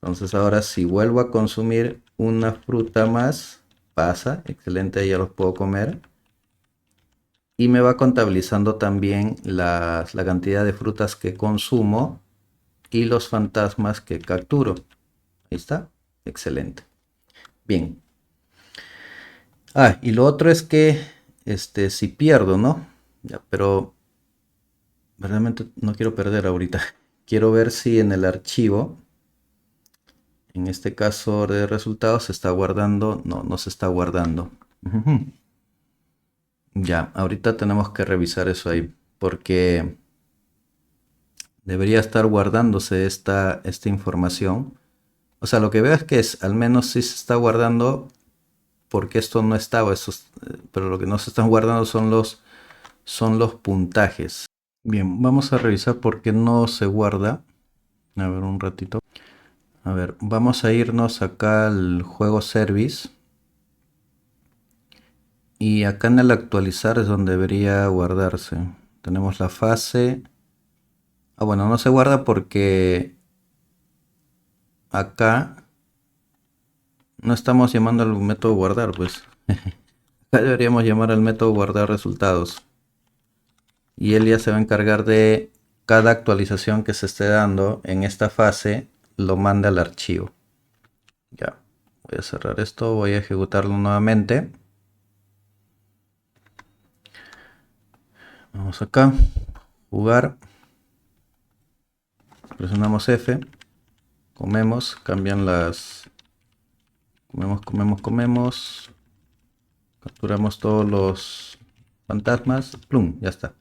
Entonces ahora si vuelvo a consumir una fruta más, pasa. Excelente, ya los puedo comer. Y me va contabilizando también la cantidad de frutas que consumo y los fantasmas que capturo. Ahí está. Excelente. Bien. Ah, y lo otro es que si pierdo, ¿no? Ya, pero realmente no quiero perder ahorita. Quiero ver si en el archivo, en este caso de resultados, se está guardando. No, no se está guardando. Ujú. Ya, ahorita tenemos que revisar eso ahí, porque debería estar guardándose esta información. O sea, lo que veo es que al menos sí se está guardando, porque esto no estaba, pero lo que no se están guardando son los puntajes. Bien, vamos a revisar por qué no se guarda. A ver, un ratito. A ver, vamos a irnos acá al juego service. Y acá en el actualizar es donde debería guardarse. Tenemos la fase. Ah, bueno, no se guarda porque acá no estamos llamando al método guardar, pues. Acá deberíamos llamar al método guardar resultados. Y él ya se va a encargar de cada actualización que se esté dando en esta fase, lo manda al archivo. Ya, voy a cerrar esto, voy a ejecutarlo nuevamente. Vamos acá, jugar, presionamos F, comemos, cambian las... Comemos, capturamos todos los fantasmas, plum, ya está.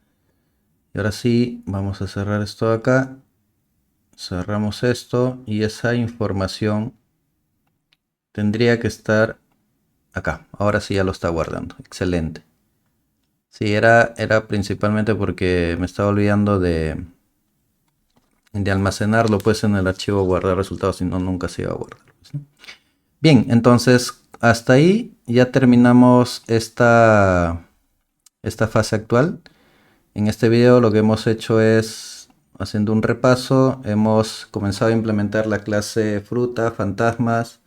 Y ahora sí, vamos a cerrar esto acá, cerramos esto y esa información tendría que estar acá. Ahora sí ya lo está guardando, excelente. Sí, era principalmente porque me estaba olvidando de almacenarlo pues en el archivo guardar resultados, si no nunca se iba a guardar, pues, ¿no? Bien, entonces hasta ahí ya terminamos esta fase actual. En este video lo que hemos hecho es, haciendo un repaso, hemos comenzado a implementar la clase fruta, fantasmas.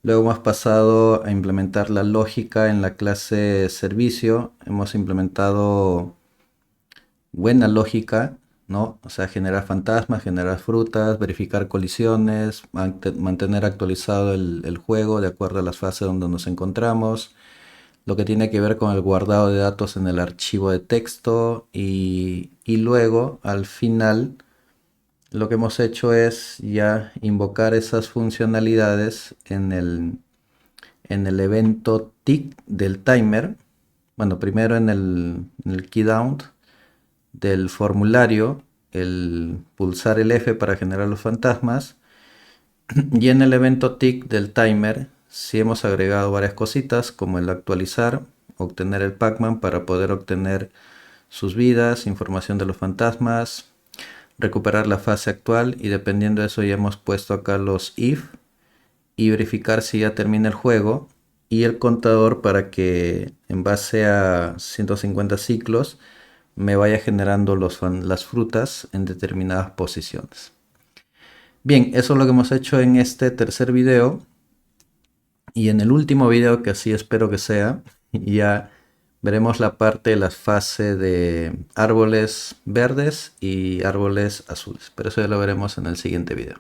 Luego hemos pasado a implementar la lógica en la clase servicio. Hemos implementado buena lógica, ¿no? O sea, generar fantasmas, generar frutas, verificar colisiones, mantener actualizado el juego de acuerdo a las fases donde nos encontramos. Lo que tiene que ver con el guardado de datos en el archivo de texto y luego al final lo que hemos hecho es ya invocar esas funcionalidades en el evento tick del timer. Bueno, primero en el keydown del formulario, el pulsar el F para generar los fantasmas. Y en el evento tick del timer, sí hemos agregado varias cositas como el actualizar, obtener el Pacman para poder obtener sus vidas, información de los fantasmas, recuperar la fase actual, y dependiendo de eso ya hemos puesto acá los if y verificar si ya termina el juego, y el contador para que en base a 150 ciclos me vaya generando las frutas en determinadas posiciones. Bien, eso es lo que hemos hecho en este tercer video, y en el último video, que así espero que sea, ya veremos la parte de las fases de árboles verdes y árboles azules, pero eso ya lo veremos en el siguiente video.